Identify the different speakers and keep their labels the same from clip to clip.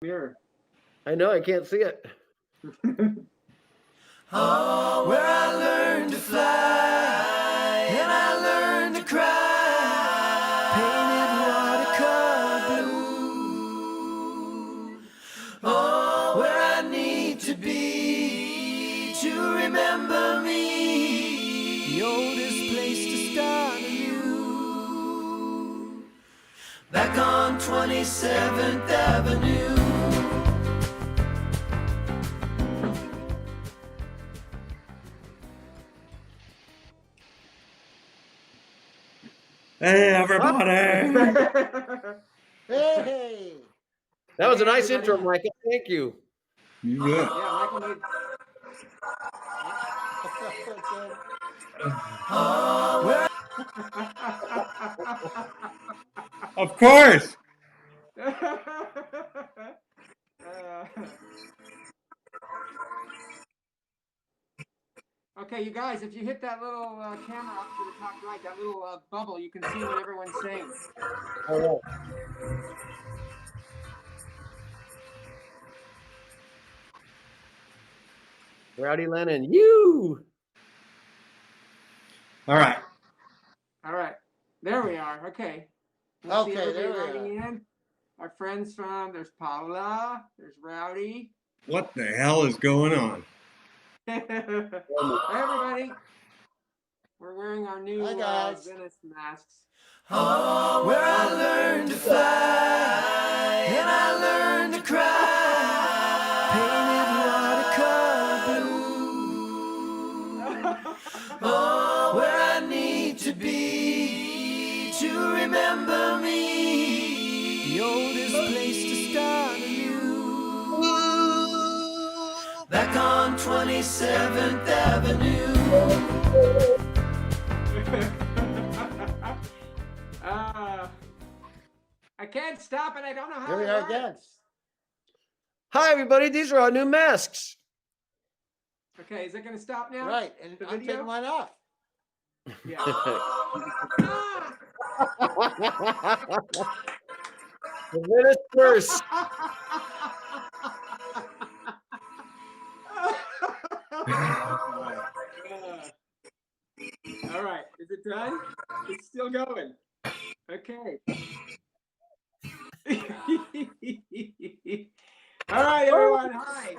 Speaker 1: mirror.
Speaker 2: I know, I can't see it.
Speaker 3: Oh, where I learned to fly and I learned to cry, painted watercolor blue. Oh, where I need to be to remember me, the oldest place to start anew, back on 27th Avenue.
Speaker 4: Hey, everybody.
Speaker 1: Hey!
Speaker 2: That was a nice
Speaker 1: everybody.
Speaker 2: intro, Michael. Thank you.
Speaker 4: You bet.
Speaker 1: Yeah, Michael made.
Speaker 4: Of course.
Speaker 1: Okay, you guys, if you hit that little camera up to the top right, that little bubble, you can see what everyone's saying.
Speaker 2: All right. Rowdy Lennon, you.
Speaker 4: All right.
Speaker 1: All right, there we are. Okay.
Speaker 5: Okay,
Speaker 1: see
Speaker 5: there we
Speaker 1: writing in. Our friends from, there's Paula, there's Rowdy.
Speaker 4: What the hell is going on?
Speaker 1: Hi, everybody. We're wearing our new
Speaker 5: Hi, guys.
Speaker 1: Venice masks.
Speaker 3: Oh, where I learned to fly and I learned to cry, painted watercolor blue. Oh, where I need to be to remember me, the oldest place to start anew, back on 27th Avenue.
Speaker 1: I can't stop it. I don't know how.
Speaker 5: Here we
Speaker 1: it
Speaker 5: are
Speaker 1: works.
Speaker 5: again.
Speaker 2: Hi, everybody. These are our new masks.
Speaker 1: Okay, is it going to stop now?
Speaker 5: Right, and
Speaker 1: The
Speaker 5: I'm
Speaker 1: video?
Speaker 5: taking mine off.
Speaker 1: Yeah. Ah!
Speaker 2: The Venice first.
Speaker 1: All right, is it done? It's still going. Okay. All right, everyone. Hi.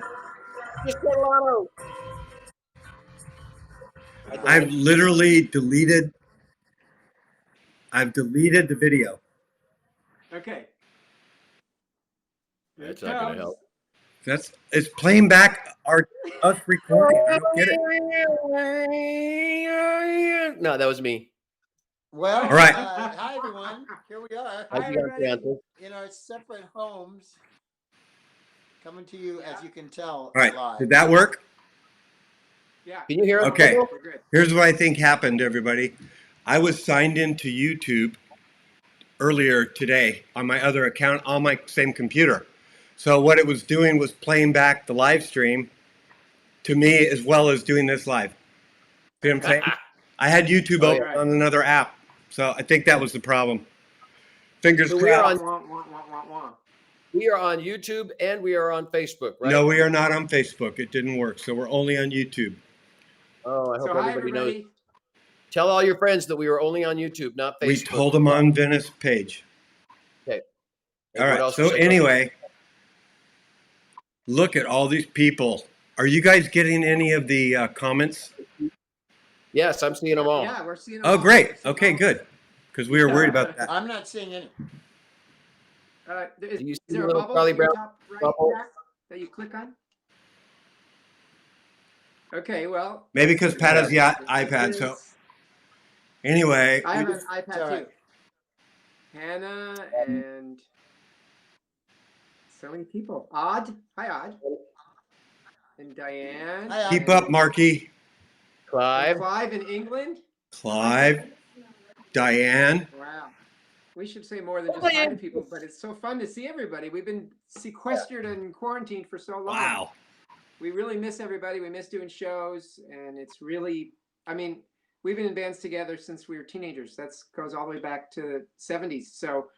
Speaker 4: I've literally deleted. I've deleted the video.
Speaker 1: Okay. Here
Speaker 2: That's
Speaker 1: it
Speaker 2: not going to
Speaker 1: comes.
Speaker 2: help.
Speaker 4: It's playing back us recording. I don't get it.
Speaker 2: No, that was me.
Speaker 5: Well,
Speaker 4: All right.
Speaker 5: Hi, everyone. Here we are
Speaker 1: Hi,
Speaker 2: How'd you guys
Speaker 1: everybody.
Speaker 2: answer?
Speaker 5: in our separate homes, coming to you, as you can tell,
Speaker 4: All right.
Speaker 5: live.
Speaker 4: Did that work?
Speaker 1: Yeah.
Speaker 2: Can you hear us?
Speaker 4: Okay.
Speaker 2: Michael?
Speaker 1: We're good.
Speaker 4: Here's what I think happened, everybody. I was signed into YouTube earlier today on my other account on my same computer. So what it was doing was playing back the live stream to me as well as doing this live. See what I'm saying? I had YouTube
Speaker 2: Oh,
Speaker 4: open
Speaker 1: yeah.
Speaker 4: on another app. So I think that was the problem. Fingers
Speaker 2: So we are
Speaker 4: crossed.
Speaker 2: on. We are on YouTube and we are on Facebook, right?
Speaker 4: No, we are not on Facebook. It didn't work. So we're only on YouTube.
Speaker 2: Oh, I hope
Speaker 1: So hi,
Speaker 2: everybody knows.
Speaker 1: everybody.
Speaker 2: Tell all your friends that we were only on YouTube, not Facebook.
Speaker 4: We told them on Venice page.
Speaker 2: Okay.
Speaker 4: All
Speaker 2: What
Speaker 4: right.
Speaker 2: else
Speaker 4: So
Speaker 2: was I
Speaker 4: anyway, look at all these people. Are you guys getting any of the comments?
Speaker 2: Yes, I'm seeing them all.
Speaker 1: Yeah, we're seeing them
Speaker 4: Oh,
Speaker 1: all.
Speaker 4: great.
Speaker 1: We're seeing
Speaker 4: Okay,
Speaker 1: all.
Speaker 4: good. Because we were worried about that.
Speaker 5: I'm not seeing any.
Speaker 1: Is
Speaker 2: Do you see
Speaker 1: there
Speaker 2: the
Speaker 1: a
Speaker 2: little
Speaker 1: bubble
Speaker 2: Charlie
Speaker 1: in your
Speaker 2: Brown
Speaker 1: top right
Speaker 2: bubble?
Speaker 1: there that you click on? Okay, well.
Speaker 4: Maybe because Pat has the
Speaker 1: This
Speaker 4: iPad. So
Speaker 1: is-
Speaker 4: anyway,
Speaker 1: I have
Speaker 4: we-
Speaker 1: an iPad
Speaker 5: all
Speaker 1: too.
Speaker 5: right.
Speaker 1: Hannah and so many people. Odd. Hi, Odd. And Diane.
Speaker 5: Hi, Odd.
Speaker 4: keep up, Marky.
Speaker 2: Clive.
Speaker 1: Clive in England.
Speaker 4: Clive, Diane.
Speaker 1: Wow. We should say more than just hi to people, but it's so fun to see everybody. We've been sequestered and quarantined for so long.
Speaker 4: Wow.
Speaker 1: We really miss everybody. We miss doing shows, and it's really, I mean, we've been in bands together since we were teenagers. That goes all the way back to the 70s. So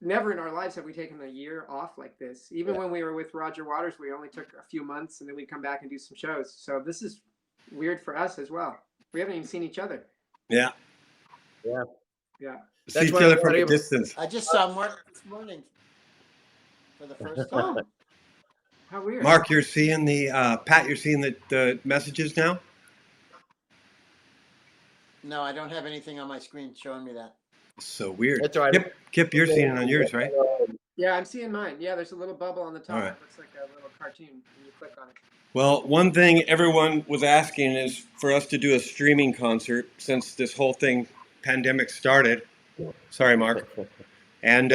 Speaker 1: never in our lives have we taken a year off like this. Even
Speaker 2: Yeah.
Speaker 1: when we were with Roger Waters, we only took a few months and then we'd come back and do some shows. So this is weird for us as well. We haven't even seen each other.
Speaker 4: Yeah.
Speaker 2: Yeah.
Speaker 1: Yeah.
Speaker 4: See
Speaker 2: That's
Speaker 4: each
Speaker 2: why
Speaker 4: other
Speaker 2: I'm
Speaker 4: from
Speaker 2: not
Speaker 4: a
Speaker 2: able-
Speaker 4: distance.
Speaker 5: I just saw Mark this morning for the first time.
Speaker 1: Oh, how weird.
Speaker 4: Mark, you're seeing the Pat. You're seeing the messages now.
Speaker 5: No, I don't have anything on my screen showing me that.
Speaker 4: So weird.
Speaker 2: That's all right.
Speaker 4: Kip, you're seeing it on yours, right?
Speaker 1: Yeah, I'm seeing mine. Yeah, there's a little bubble on the top.
Speaker 4: All right.
Speaker 1: It looks like a little cartoon when you click on it.
Speaker 4: Well, one thing everyone was asking is for us to do a streaming concert since this whole thing pandemic started. Sorry, Mark. And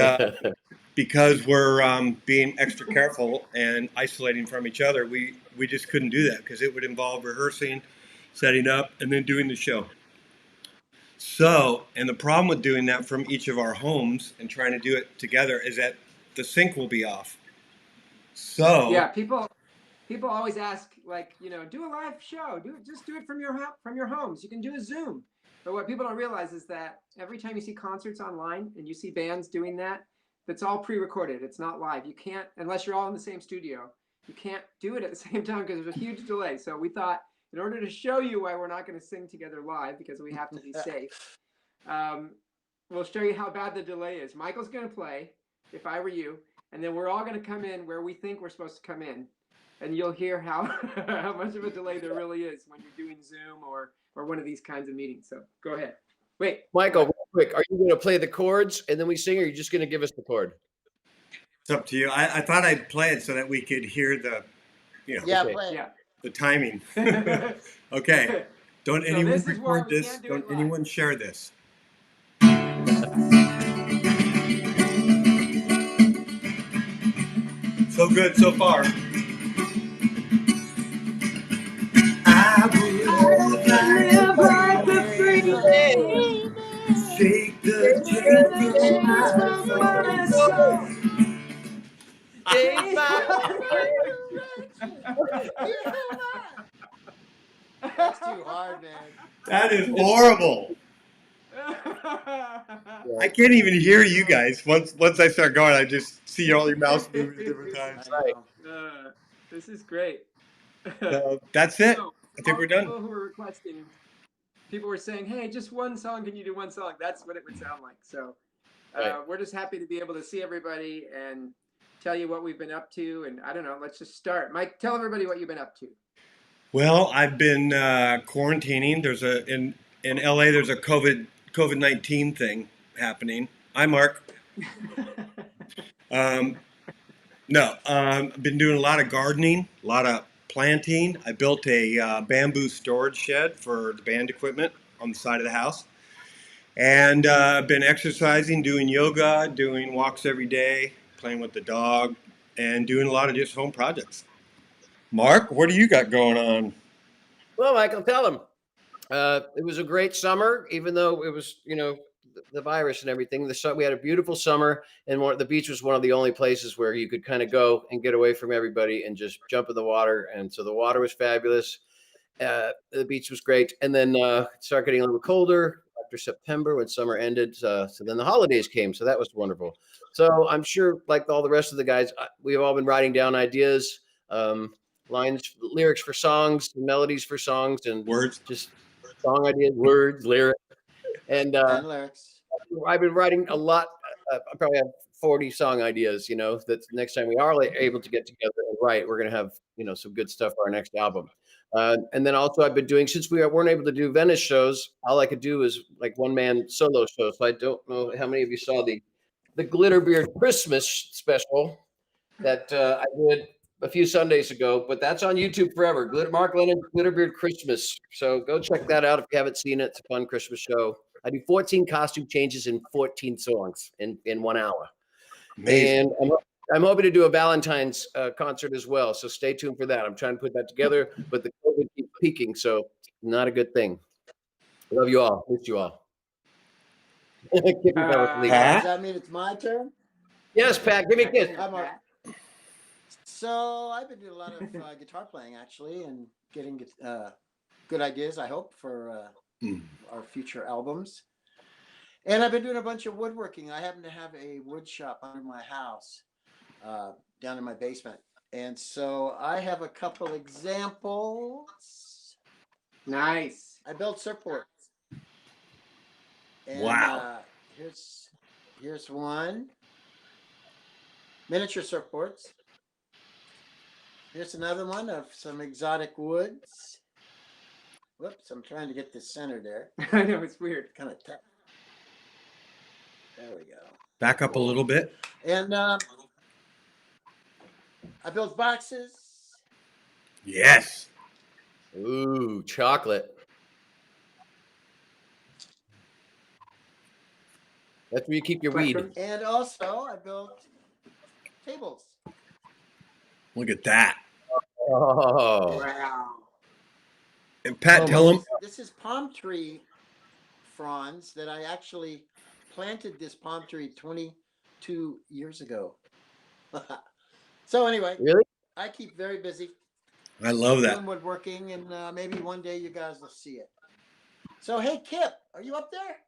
Speaker 4: because we're being extra careful and isolating from each other, we just couldn't do that because it would involve rehearsing, setting up, and then doing the show. So, and the problem with doing that from each of our homes and trying to do it together is that the sync will be off. So,
Speaker 1: Yeah, people always ask, like, do a live show. Just do it from your homes. You can do a Zoom. But what people don't realize is that every time you see concerts online and you see bands doing that, that's all pre-recorded. It's not live. You can't, unless you're all in the same studio, you can't do it at the same time because there's a huge delay. So we thought, in order to show you why we're not going to sing together live because we have to be safe, we'll show you how bad the delay is. Michael's going to play, if I were you, and then we're all going to come in where we think we're supposed to come in. And you'll hear how how much of a delay there really is when you're doing Zoom or one of these kinds of meetings. So go ahead. Wait.
Speaker 2: Michael, real quick, are you going to play the chords and then we sing, or are you just going to give us the chord?
Speaker 4: it's up to you. I thought I'd play it so that we could hear the,
Speaker 5: Yeah,
Speaker 2: Okay.
Speaker 5: play it.
Speaker 1: Yeah.
Speaker 4: the timing. Okay. Don't
Speaker 1: So
Speaker 4: anyone
Speaker 1: this is why
Speaker 4: record
Speaker 1: we
Speaker 4: this.
Speaker 1: can't do
Speaker 4: Don't
Speaker 1: it live.
Speaker 4: anyone share this. So good so far. I would live like the free. Shake the chains from my soul.
Speaker 2: Day by
Speaker 5: That's too hard, man.
Speaker 4: That is horrible. I can't even hear you guys. Once I start going, I just see all your mouths moving at different times.
Speaker 5: I
Speaker 2: Right.
Speaker 5: know.
Speaker 1: This is great.
Speaker 4: So that's it.
Speaker 1: So,
Speaker 4: I think
Speaker 1: all
Speaker 4: we're
Speaker 1: the
Speaker 4: done.
Speaker 1: People who were requesting, people were saying, "Hey, just one song. Can you do one song?" That's what it would sound like. So,
Speaker 2: Right.
Speaker 1: we're just happy to be able to see everybody and tell you what we've been up to. And I don't know. Let's just start. Mike, tell everybody what you've been up to.
Speaker 4: Well, I've been quarantining. There's in LA. There's a COVID-19 thing happening. Hi, Mark. No, I've been doing a lot of gardening, a lot of planting. I built a bamboo storage shed for the band equipment on the side of the house. And I've been exercising, doing yoga, doing walks every day, playing with the dog, and doing a lot of just home projects. Mark, what do you got going on?
Speaker 2: Well, Michael, tell them. It was a great summer, even though it was, the virus and everything. We had a beautiful summer, and the beach was one of the only places where you could kind of go and get away from everybody and just jump in the water. And so the water was fabulous. The beach was great. And then it started getting a little colder after September when summer ended. So then the holidays came. So that was wonderful. So I'm sure, like all the rest of the guys, we've all been writing down ideas, lines, lyrics for songs, melodies for songs, and
Speaker 4: Words?
Speaker 2: just song ideas, words, lyrics. And
Speaker 5: And lyrics.
Speaker 2: I've been writing a lot. I probably have 40 song ideas, that next time we are able to get together and write, we're going to have, some good stuff for our next album. And then also I've been doing, since we weren't able to do Venice shows, all I could do is like one man solo shows. So I don't know how many of you saw the Glitterbeard Christmas special that I did a few Sundays ago, but that's on YouTube forever. Mark Lennon's Glitterbeard Christmas. So go check that out if you haven't seen it. It's a fun Christmas show. I do 14 costume changes in 14 songs in 1 hour.
Speaker 4: Amazing.
Speaker 2: And I'm hoping to do a Valentine's concert as well. So stay tuned for that. I'm trying to put that together, but the COVID keeps peaking, so not a good thing. Love you all. Miss you all.
Speaker 5: Does that mean it's my turn?
Speaker 2: Yes, Pat, give me a kiss.
Speaker 5: Hi, Mark. So I've been doing a lot of guitar playing actually, and getting good ideas, I hope, for our future albums. And I've been doing a bunch of woodworking. I happen to have a wood shop under my house, down in my basement. And so I have a couple examples.
Speaker 1: Nice.
Speaker 5: I built surfboards. And
Speaker 4: Wow.
Speaker 5: here's one. Miniature surfboards. Here's another one of some exotic woods. Whoops, I'm trying to get this centered there.
Speaker 1: I know, it's weird.
Speaker 5: Kind of tough. There we go.
Speaker 4: Back up a little bit.
Speaker 5: And I built boxes.
Speaker 4: Yes.
Speaker 2: Ooh, chocolate. That's where you keep your weed.
Speaker 5: And also I built tables.
Speaker 4: Look at that.
Speaker 2: Oh,
Speaker 1: Wow.
Speaker 4: And Pat, tell them.
Speaker 5: This is palm tree fronds that I actually planted this palm tree 22 years ago. So anyway,
Speaker 2: really?
Speaker 5: I keep very busy
Speaker 4: I love that.
Speaker 5: doing woodworking, and maybe one day you guys will see it. So hey, Kip, are you up there?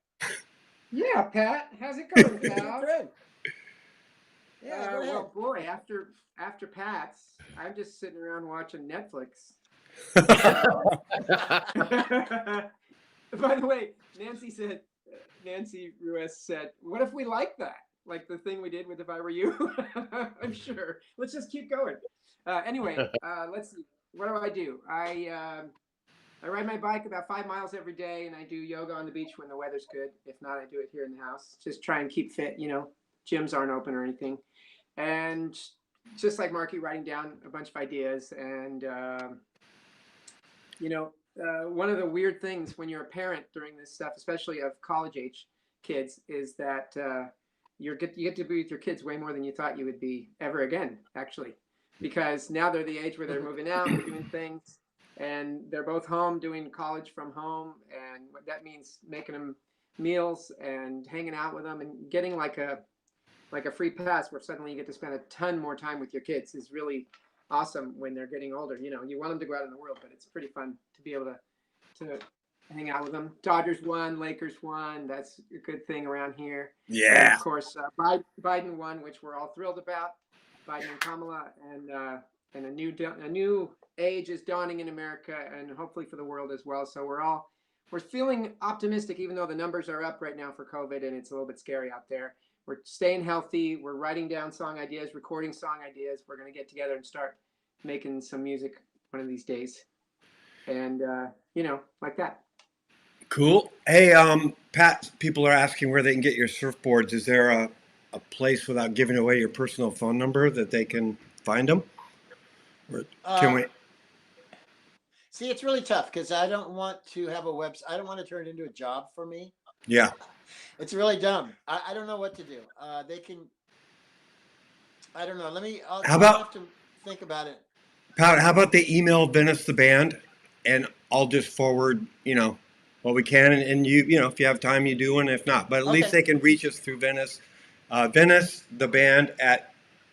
Speaker 1: Yeah, Pat. How's it going,
Speaker 5: Good
Speaker 1: pal?
Speaker 5: friend. Yeah, go ahead.
Speaker 1: Well, boy, after Pat's, I'm just sitting around watching Netflix. By the way, Nancy Ruiz said, "What if we like that? Like the thing we did with If I Were You?" I'm sure. Let's just keep going. Anyway, let's see. What do? I ride my bike about 5 miles every day, and I do yoga on the beach when the weather's good. If not, I do it here in the house. Just try and keep fit. You know, gyms aren't open or anything, and just like Marky, writing down a bunch of ideas. And one of the weird things when you're a parent during this stuff, especially of college age kids, is that you get to be with your kids way more than you thought you would be ever again, actually, because now they're the age where they're moving out, they're doing things, and they're both home doing college from home, and what that means, making them meals and hanging out with them and getting like a free pass where suddenly you get to spend a ton more time with your kids is really awesome when they're getting older. You know, you want them to go out in the world, but it's pretty fun to be able to hang out with them. Dodgers won, Lakers won. That's a good thing around here.
Speaker 4: Yeah.
Speaker 1: And of course, Biden won, which we're all thrilled about. Biden and Kamala, and a new age is dawning in America, and hopefully for the world as well. So we're feeling optimistic, even though the numbers are up right now for COVID, and it's a little bit scary out there. We're staying healthy. We're writing down song ideas, recording song ideas. We're going to get together and start making some music one of these days. And, like that.
Speaker 4: Cool. Hey, Pat, people are asking where they can get your surfboards. Is there a place without giving away your personal phone number that they can find them? Or can we?
Speaker 5: See, it's really tough because I don't want to have a website. I don't want to turn it into a job for me.
Speaker 4: Yeah.
Speaker 5: It's really dumb. I don't know what to do. They can. I don't know. I'll have to think about it.
Speaker 4: Pat, how about they email Venice the band, and I'll just forward, what we can, and you, if you have time, you do, and if not, but at least they can reach us through Venice, Venice the band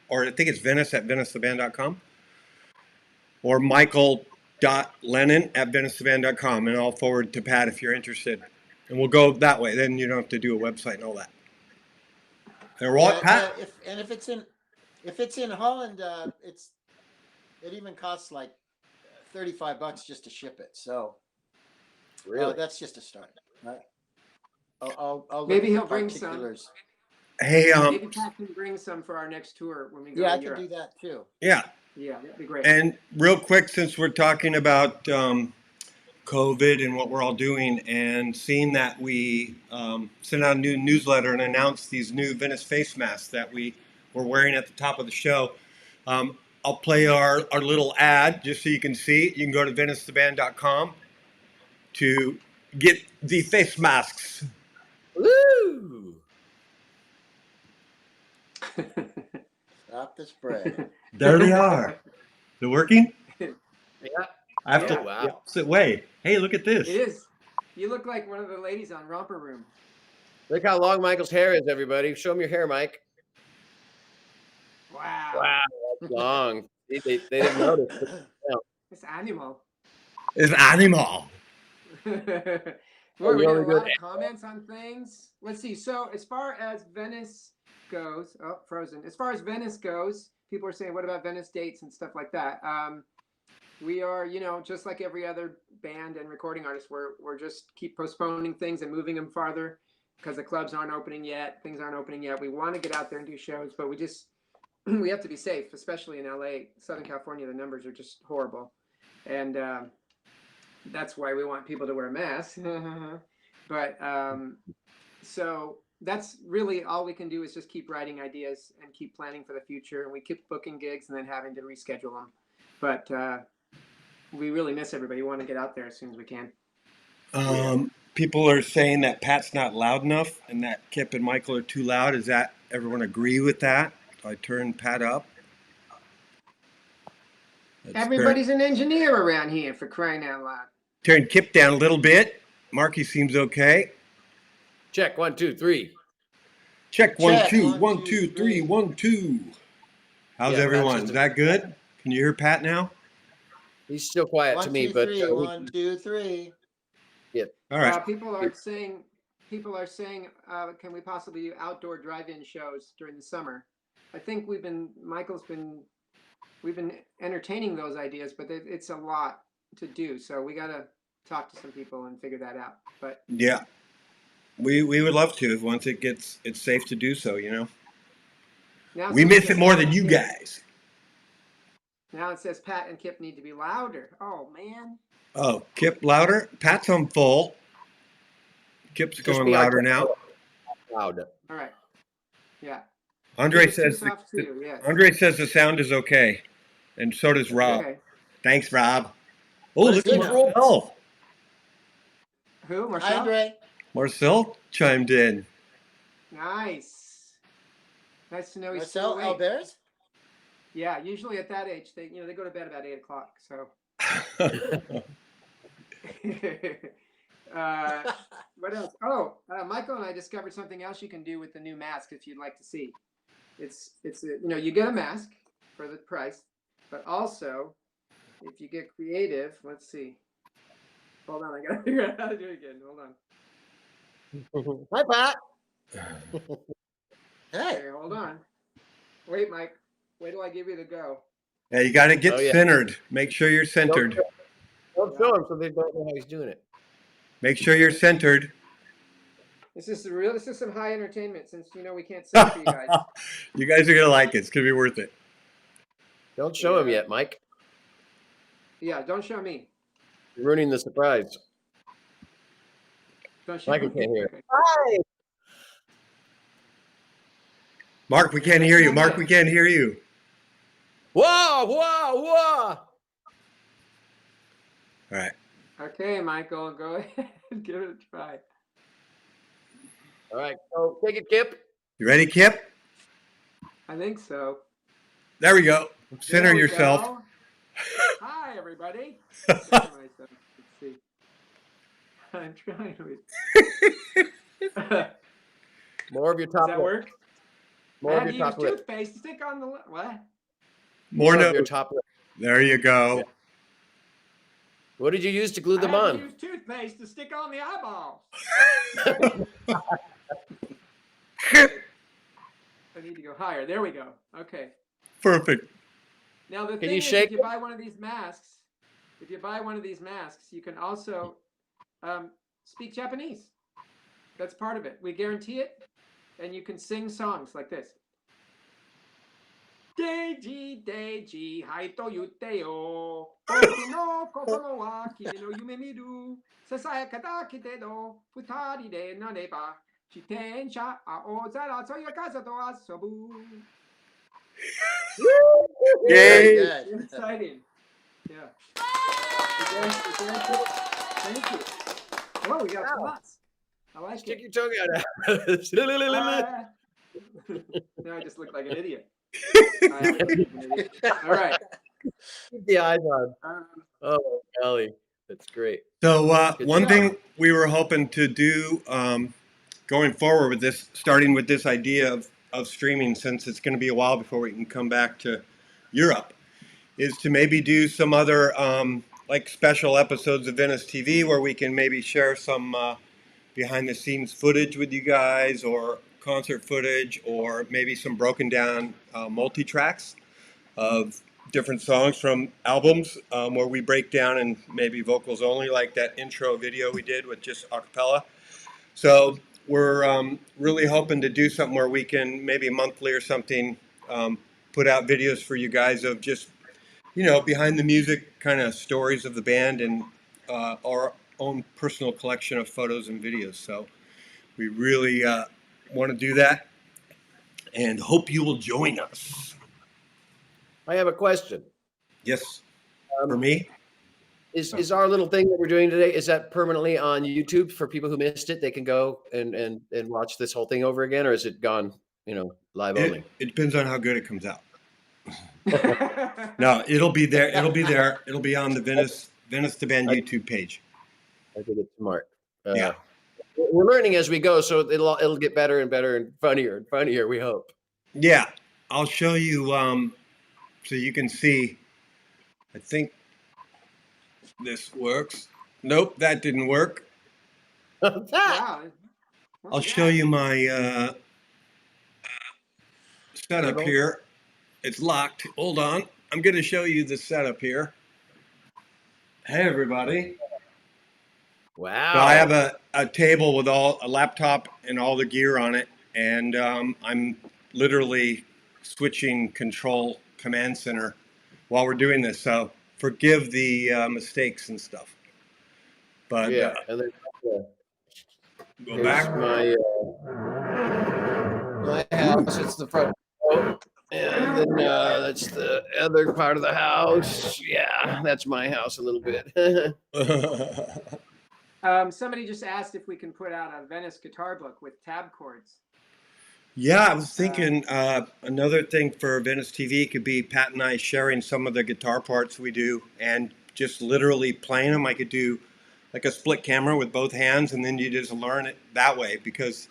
Speaker 4: or I think it's Venice at VeniceTheBand.com, or Michael.Lennon@VeniceTheBand.com, and I'll forward to Pat if you're interested, and we'll go that way. Then you don't have to do a website and all that. Or what, Pat?
Speaker 5: If it's in Holland, it even costs like $35 just to ship it. So
Speaker 2: really,
Speaker 5: that's just a start. Right. I'll
Speaker 1: maybe he'll bring some.
Speaker 4: Hey,
Speaker 1: maybe Pat can bring some for our next tour when we go.
Speaker 5: Yeah,
Speaker 1: to Europe.
Speaker 5: I can do that too.
Speaker 4: Yeah.
Speaker 1: Yeah, that'd be great.
Speaker 4: And real quick, since we're talking about COVID and what we're all doing, and seeing that we sent out a new newsletter and announced these new Venice face masks that we were wearing at the top of the show, I'll play our little ad just so you can see. You can go to VeniceTheBand.com to get the face masks.
Speaker 2: woo!
Speaker 5: Stop the spread.
Speaker 4: There they are. They're working?
Speaker 2: Yeah.
Speaker 4: I have to
Speaker 2: Wow.
Speaker 4: the opposite way. Hey, look at this.
Speaker 1: It is. You look like one of the ladies on Romper Room.
Speaker 2: Look how long Michael's hair is, everybody. Show him your hair, Mike.
Speaker 1: Wow.
Speaker 2: Wow, that's long. They didn't notice.
Speaker 1: It's animal.
Speaker 4: It's animal.
Speaker 1: Well, we
Speaker 2: You
Speaker 1: got a
Speaker 2: only do
Speaker 1: lot
Speaker 2: it-
Speaker 1: of comments on things. Let's see. So as far as Venice goes, oh, frozen. As far as Venice goes, people are saying, what about Venice dates and stuff like that? We are, just like every other band and recording artist, we're just keep postponing things and moving them farther because the clubs aren't opening yet. Things aren't opening yet. We want to get out there and do shows, but we have to be safe, especially in LA, Southern California. The numbers are just horrible. And that's why we want people to wear masks. But so that's really all we can do is just keep writing ideas and keep planning for the future. And we keep booking gigs and then having to reschedule them. But we really miss everybody. We want to get out there as soon as we can.
Speaker 4: People are saying that Pat's not loud enough and that Kip and Michael are too loud. Does that everyone agree with that? I turn Pat up.
Speaker 1: Everybody's an engineer around here, for crying out loud.
Speaker 4: Turn Kip down a little bit. Marky seems okay.
Speaker 2: Check 1, 2, 3.
Speaker 4: Check 1,
Speaker 5: Check,
Speaker 4: 2,
Speaker 5: 1,
Speaker 4: 1,
Speaker 5: 2,
Speaker 4: 2, 3, 1, 2. How's
Speaker 2: Yeah,
Speaker 4: everyone?
Speaker 2: Pat's
Speaker 4: Is
Speaker 2: just
Speaker 4: that good? Can you hear Pat now?
Speaker 2: He's still quiet
Speaker 5: 1,
Speaker 2: to me,
Speaker 5: 2,
Speaker 2: but
Speaker 5: 3. 1, 2, 3.
Speaker 4: All right.
Speaker 1: People are saying, can we possibly do outdoor drive-in shows during the summer? I think we've been entertaining those ideas, but it's a lot to do. So we got to talk to some people and figure that out. But
Speaker 4: Yeah. We would love to once it's safe to do so,
Speaker 1: now
Speaker 4: We
Speaker 1: it
Speaker 4: miss
Speaker 1: says
Speaker 4: it more
Speaker 1: Pat
Speaker 4: than
Speaker 1: and
Speaker 4: you
Speaker 1: Kip-
Speaker 4: guys.
Speaker 1: Now it says Pat and Kip need to be louder. Oh man.
Speaker 4: Oh, Kip louder? Pat's on full. Kip's
Speaker 2: just
Speaker 4: going
Speaker 2: be
Speaker 4: louder now.
Speaker 2: loud.
Speaker 1: All right. Yeah.
Speaker 4: Andre
Speaker 1: It's too
Speaker 4: says
Speaker 1: soft too. Yes.
Speaker 4: Andre says the sound is okay. And so does Rob.
Speaker 1: Okay.
Speaker 4: Thanks, Rob. Oh,
Speaker 5: Let's
Speaker 4: look
Speaker 5: do
Speaker 4: at
Speaker 5: it.
Speaker 4: Marcel.
Speaker 1: Who?
Speaker 5: Hi,
Speaker 1: Marcel?
Speaker 5: Andre.
Speaker 4: Marcel chimed in.
Speaker 1: Nice. Nice to know he's
Speaker 5: Marcel
Speaker 1: still awake.
Speaker 5: Alberts?
Speaker 1: Yeah. Usually at that age, they go to bed about 8 o'clock. So. What else? Oh, Michael and I discovered something else you can do with the new mask if you'd like to see. It's you get a mask for the price, but also if you get creative, let's see. Hold on, I gotta figure out how to do it again. Hold on.
Speaker 2: Hi, Pat.
Speaker 5: Hey.
Speaker 1: Okay, hold on. Wait, Mike. Wait till I give you the go.
Speaker 4: Yeah, you got to get
Speaker 2: Oh, yeah.
Speaker 4: centered. Make sure you're centered.
Speaker 2: Don't show him so they don't know how he's doing it.
Speaker 4: Make sure you're centered.
Speaker 1: This is some high entertainment since we can't see for you guys.
Speaker 4: You guys are going to like it. It's going to be worth it.
Speaker 2: Don't show him yet, Mike.
Speaker 1: Yeah, don't show me.
Speaker 2: You're ruining the surprise.
Speaker 1: Don't show
Speaker 2: Michael
Speaker 1: me.
Speaker 2: can't hear.
Speaker 1: Okay.
Speaker 2: Hi.
Speaker 4: Mark, we can't hear you. Mark, we can't hear you.
Speaker 2: Whoa, whoa, whoa.
Speaker 4: All right.
Speaker 1: Okay, Michael, go ahead and give it a try.
Speaker 2: All right, so take it, Kip.
Speaker 4: You ready, Kip?
Speaker 1: I think so.
Speaker 4: There we go. Center
Speaker 1: There we
Speaker 4: yourself.
Speaker 1: go. Hi, everybody. Center myself. Let's see. I'm trying to. Does
Speaker 2: More of your top
Speaker 1: that
Speaker 2: lip.
Speaker 1: work?
Speaker 2: More
Speaker 1: I
Speaker 2: of
Speaker 1: had to
Speaker 2: your
Speaker 1: use
Speaker 2: top lip.
Speaker 1: toothpaste to stick on the what?
Speaker 4: More
Speaker 2: of your
Speaker 4: notes.
Speaker 2: top lip.
Speaker 4: There you go.
Speaker 2: What did you use to glue them
Speaker 1: I had to
Speaker 2: on?
Speaker 1: use toothpaste to stick on the eyeballs. I need to go higher. There we go. Okay.
Speaker 4: Perfect.
Speaker 1: Now the
Speaker 2: Can
Speaker 1: thing
Speaker 2: you
Speaker 1: is,
Speaker 2: shake
Speaker 1: if you
Speaker 2: it?
Speaker 1: buy one of these masks, you can also speak Japanese. That's part of it. We guarantee it, and you can sing songs like this. Deiji deiji haito yute yo. Boku no kokoro wa kimi no yume miru. Sasayaka da kite do futari de nareba. Chitensha aozara soyakaza to asobu.
Speaker 4: Yay.
Speaker 5: Very good.
Speaker 1: It's exciting. Yeah. Thank you. Oh, we got spots. I like
Speaker 2: Stick
Speaker 1: it.
Speaker 2: your tongue out.
Speaker 1: Now I just look like an idiot. I look like an idiot. All right.
Speaker 2: Keep the eyes on.
Speaker 1: Um,
Speaker 2: Oh, golly. That's great.
Speaker 4: So
Speaker 2: Good
Speaker 4: one
Speaker 2: job.
Speaker 4: thing we were hoping to do going forward with this, starting with this idea of streaming, since it's going to be a while before we can come back to Europe, is to maybe do some other like special episodes of Venice TV where we can maybe share some behind the scenes footage with you guys, or concert footage, or maybe some broken down multi tracks of different songs from albums, where we break down and maybe vocals only, like that intro video we did with just a cappella. So we're really hoping to do something where we can maybe monthly or something put out videos for you guys of just, behind the music kind of stories of the band, and our own personal collection of photos and videos. So we really want to do that, and hope you will join us.
Speaker 2: I have a question.
Speaker 4: Yes, for me?
Speaker 2: Is our little thing that we're doing today, is that permanently on YouTube for people who missed it? They can go and watch this whole thing over again, or is it gone, live only?
Speaker 4: It depends on how good it comes out. No, it'll be there. It'll be there. It'll be on the Venice the Band YouTube page.
Speaker 2: I think it's smart.
Speaker 4: Yeah.
Speaker 2: We're learning as we go, so it'll get better and better and funnier, we hope.
Speaker 4: Yeah, I'll show you so you can see. I think this works. Nope, that didn't work.
Speaker 1: Wow.
Speaker 4: I'll show you my setup here. It's locked. Hold on. I'm going to show you the setup here. Hey, everybody.
Speaker 2: Wow.
Speaker 4: So I have a table with a laptop and all the gear on it, and I'm literally switching control command center while we're doing this. So forgive the mistakes and stuff. But
Speaker 2: yeah, and then
Speaker 4: go back.
Speaker 2: My house. It's the front. And then that's the other part of the house. Yeah, that's my house a little bit.
Speaker 1: Somebody just asked if we can put out a Venice guitar book with tab chords.
Speaker 4: Yeah, I was thinking another thing for Venice TV could be Pat and I sharing some of the guitar parts we do and just literally playing them. I could do like a split camera with both hands, and then you just learn it that way. Because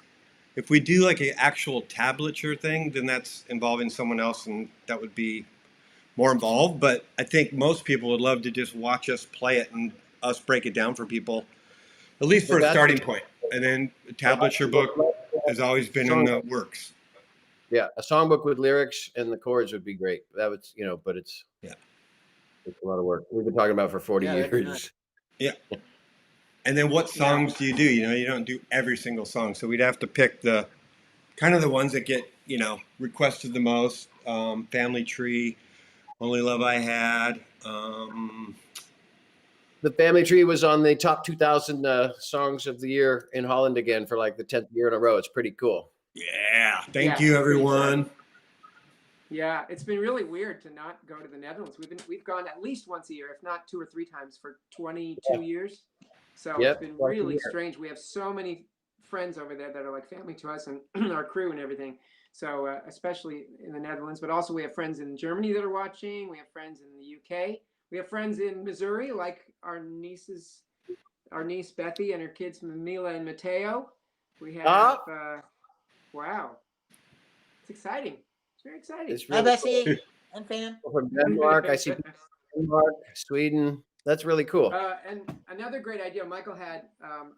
Speaker 4: if we do like an actual tablature thing, then that's involving someone else, and that would be more involved. But I think most people would love to just watch us play it and us break it down for people, at least for a starting point. And then a tablature book has always been in the works.
Speaker 2: Yeah, a songbook with lyrics and the chords would be great. That would, but it's it's a lot of work. We've been talking about it for 40 years.
Speaker 5: Nice.
Speaker 4: Yeah. And then what songs do? You don't do every single song. So we'd have to pick the kind of the ones that get, requested the most. Family Tree, Only Love I Had.
Speaker 2: The Family Tree was on the top 2,000 songs of the year in Holland again for like the 10th year in a row. It's pretty cool.
Speaker 4: Yeah. Thank you, everyone.
Speaker 1: Yeah, it's been really weird to not go to the Netherlands. We've gone at least once a year, if not 2 or 3 times for 22 years. So it's been really strange. We have so many friends over there that are like family to us, and our crew and everything. So especially in the Netherlands, but also we have friends in Germany that are watching. We have friends in the UK. We have friends in Missouri, like our niece Bethy and her kids Mila and Mateo. We have wow, it's exciting. It's very exciting.
Speaker 2: It's
Speaker 5: Hi,
Speaker 2: really
Speaker 5: Bessie and Fan.
Speaker 2: cool. From Denmark, I see Denmark, Sweden. That's really cool.
Speaker 1: And another great idea Michael had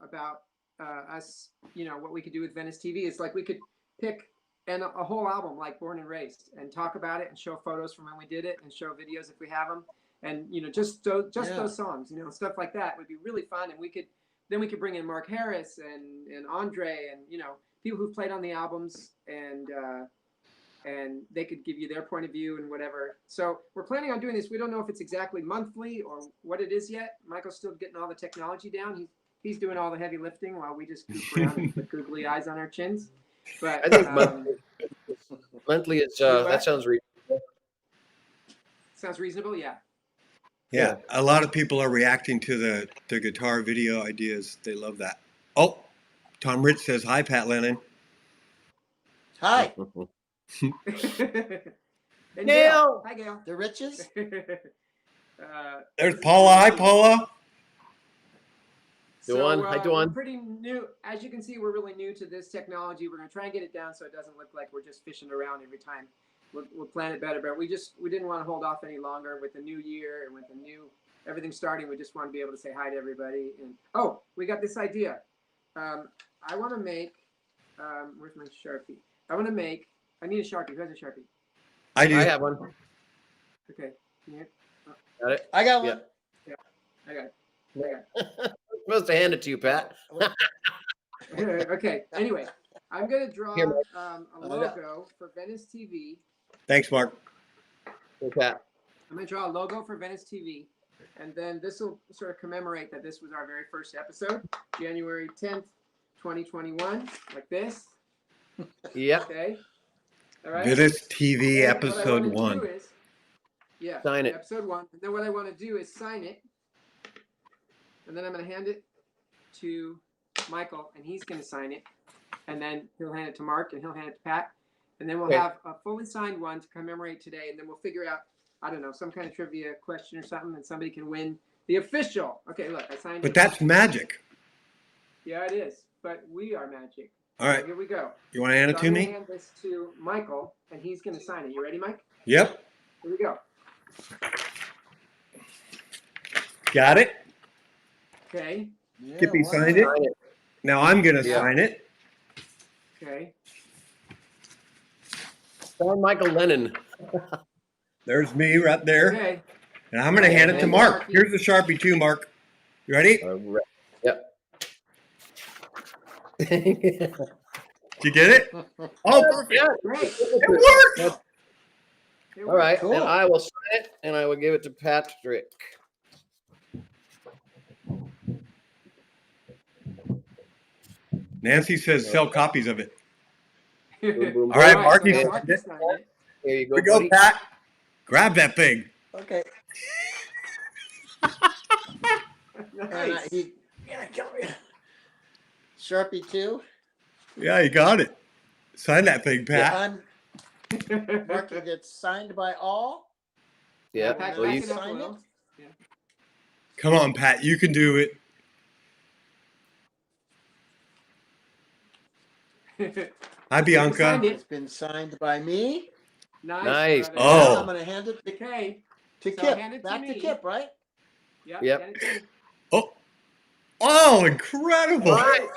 Speaker 1: about us, what we could do with Venice TV is like we could pick a whole album like Born and Raised and talk about it and show photos from when we did it and show videos if we have them. And just those songs, stuff like that would be really fun. And we could bring in Mark Harris and Andre and people who've played on the albums, and they could give you their point of view and whatever. So we're planning on doing this. We don't know if it's exactly monthly or what it is yet. Michael's still getting all the technology down. He's doing all the heavy lifting while we just goof around and put googly eyes on our chins. But
Speaker 2: I think monthly is that sounds reasonable.
Speaker 1: Sounds reasonable, yeah.
Speaker 4: Yeah, a lot of people are reacting to the guitar video ideas. They love that. Oh, Tom Rich says, hi, Pat Lennon.
Speaker 5: Hi,
Speaker 1: And
Speaker 2: Gail.
Speaker 1: Hi, Gail.
Speaker 5: the riches.
Speaker 4: There's Paula. Hi, Paula.
Speaker 2: Dawn. Hi, Dawn.
Speaker 1: We're pretty new. As you can see, we're really new to this technology. We're going to try and get it down so it doesn't look like we're just fishing around every time. We'll plan it better, but we didn't want to hold off any longer with the new year and with everything starting. We just want to be able to say hi to everybody. And we got this idea. I want to make. Where's my Sharpie? I need a Sharpie. Who has a Sharpie?
Speaker 4: I do.
Speaker 2: I have one.
Speaker 1: Okay. Can you,
Speaker 2: Got it.
Speaker 5: I got
Speaker 2: Yeah.
Speaker 5: one.
Speaker 1: I got it.
Speaker 2: I'm supposed to hand it to you, Pat.
Speaker 1: Okay. Anyway, I'm gonna draw
Speaker 2: Here, Mike.
Speaker 1: a logo for Venice TV.
Speaker 4: Thanks, Mark.
Speaker 2: Hey, Pat.
Speaker 1: I'm gonna draw a logo for Venice TV, and then this will sort of commemorate that this was our very first episode, January 10th, 2021, like this.
Speaker 2: Yep.
Speaker 1: Okay. All right.
Speaker 4: Venice TV
Speaker 1: And what I
Speaker 4: episode
Speaker 1: wanna
Speaker 4: 1.
Speaker 1: do is- yeah.
Speaker 2: Sign it.
Speaker 1: Episode 1. And then what I want to do is sign it, and then I'm gonna hand it to Michael, and he's gonna sign it, and then he'll hand it to Mark, and he'll hand it to Pat, and then we'll
Speaker 2: Okay.
Speaker 1: have a fully signed one to commemorate today, and then we'll figure out, I don't know, some kind of trivia question or something, and somebody can win the official. Okay, look, I signed
Speaker 4: But
Speaker 1: it.
Speaker 4: that's magic.
Speaker 1: Yeah, it is, but we are magic.
Speaker 4: All
Speaker 1: So
Speaker 4: right.
Speaker 1: here we go.
Speaker 4: You want to hand
Speaker 1: So
Speaker 4: it to
Speaker 1: I'm gonna
Speaker 4: me?
Speaker 1: hand this to Michael, and he's gonna sign it. You ready, Mike?
Speaker 4: Yep.
Speaker 1: Here we go.
Speaker 4: Got it.
Speaker 1: Okay.
Speaker 5: Yeah,
Speaker 4: Kippy
Speaker 5: wow.
Speaker 4: signed it.
Speaker 2: Sign it.
Speaker 4: Now I'm going to
Speaker 2: Yeah.
Speaker 4: sign it.
Speaker 1: Okay.
Speaker 2: Sign Michael Lennon.
Speaker 4: There's me right there.
Speaker 1: Okay.
Speaker 4: And I'm going to hand it to
Speaker 1: And
Speaker 4: Mark.
Speaker 1: Sharpie.
Speaker 4: Here's the Sharpie too, Mark. You ready?
Speaker 2: Right. Yep.
Speaker 4: Did you get it? Oh, perfect.
Speaker 2: Yeah.
Speaker 1: Great.
Speaker 4: It worked.
Speaker 1: It
Speaker 2: All right.
Speaker 1: worked.
Speaker 5: Cool.
Speaker 2: And I will sign it, and I will give it to Patrick.
Speaker 4: Nancy says sell copies of it.
Speaker 2: Boom, boom,
Speaker 4: All right,
Speaker 2: boom.
Speaker 4: Marky
Speaker 1: so
Speaker 4: signed
Speaker 1: Marky
Speaker 4: it.
Speaker 1: signed it.
Speaker 2: Here you
Speaker 4: Here
Speaker 2: go,
Speaker 4: we go,
Speaker 2: buddy.
Speaker 4: Pat. Grab that thing.
Speaker 5: Okay. And
Speaker 1: Nice.
Speaker 5: Sharpie 2.
Speaker 4: Yeah, you got it. Sign that thing, Pat.
Speaker 5: Mark, it gets signed by all.
Speaker 2: Yeah.
Speaker 1: Pat,
Speaker 2: Well,
Speaker 1: back
Speaker 2: you,
Speaker 1: it up a
Speaker 5: sign
Speaker 1: little.
Speaker 4: Come on, Pat. You can do it. Hi, Bianca.
Speaker 1: Signed it.
Speaker 5: It's been signed by me.
Speaker 2: Nice.
Speaker 1: brother.
Speaker 4: Oh.
Speaker 5: Now I'm going to hand it
Speaker 1: Okay.
Speaker 5: to
Speaker 1: So
Speaker 5: Kip.
Speaker 1: hand it to
Speaker 5: Back to
Speaker 1: me.
Speaker 5: Kip, right?
Speaker 1: Yep.
Speaker 2: Yep.
Speaker 1: hand it to me.
Speaker 4: Oh, incredible.
Speaker 2: Right.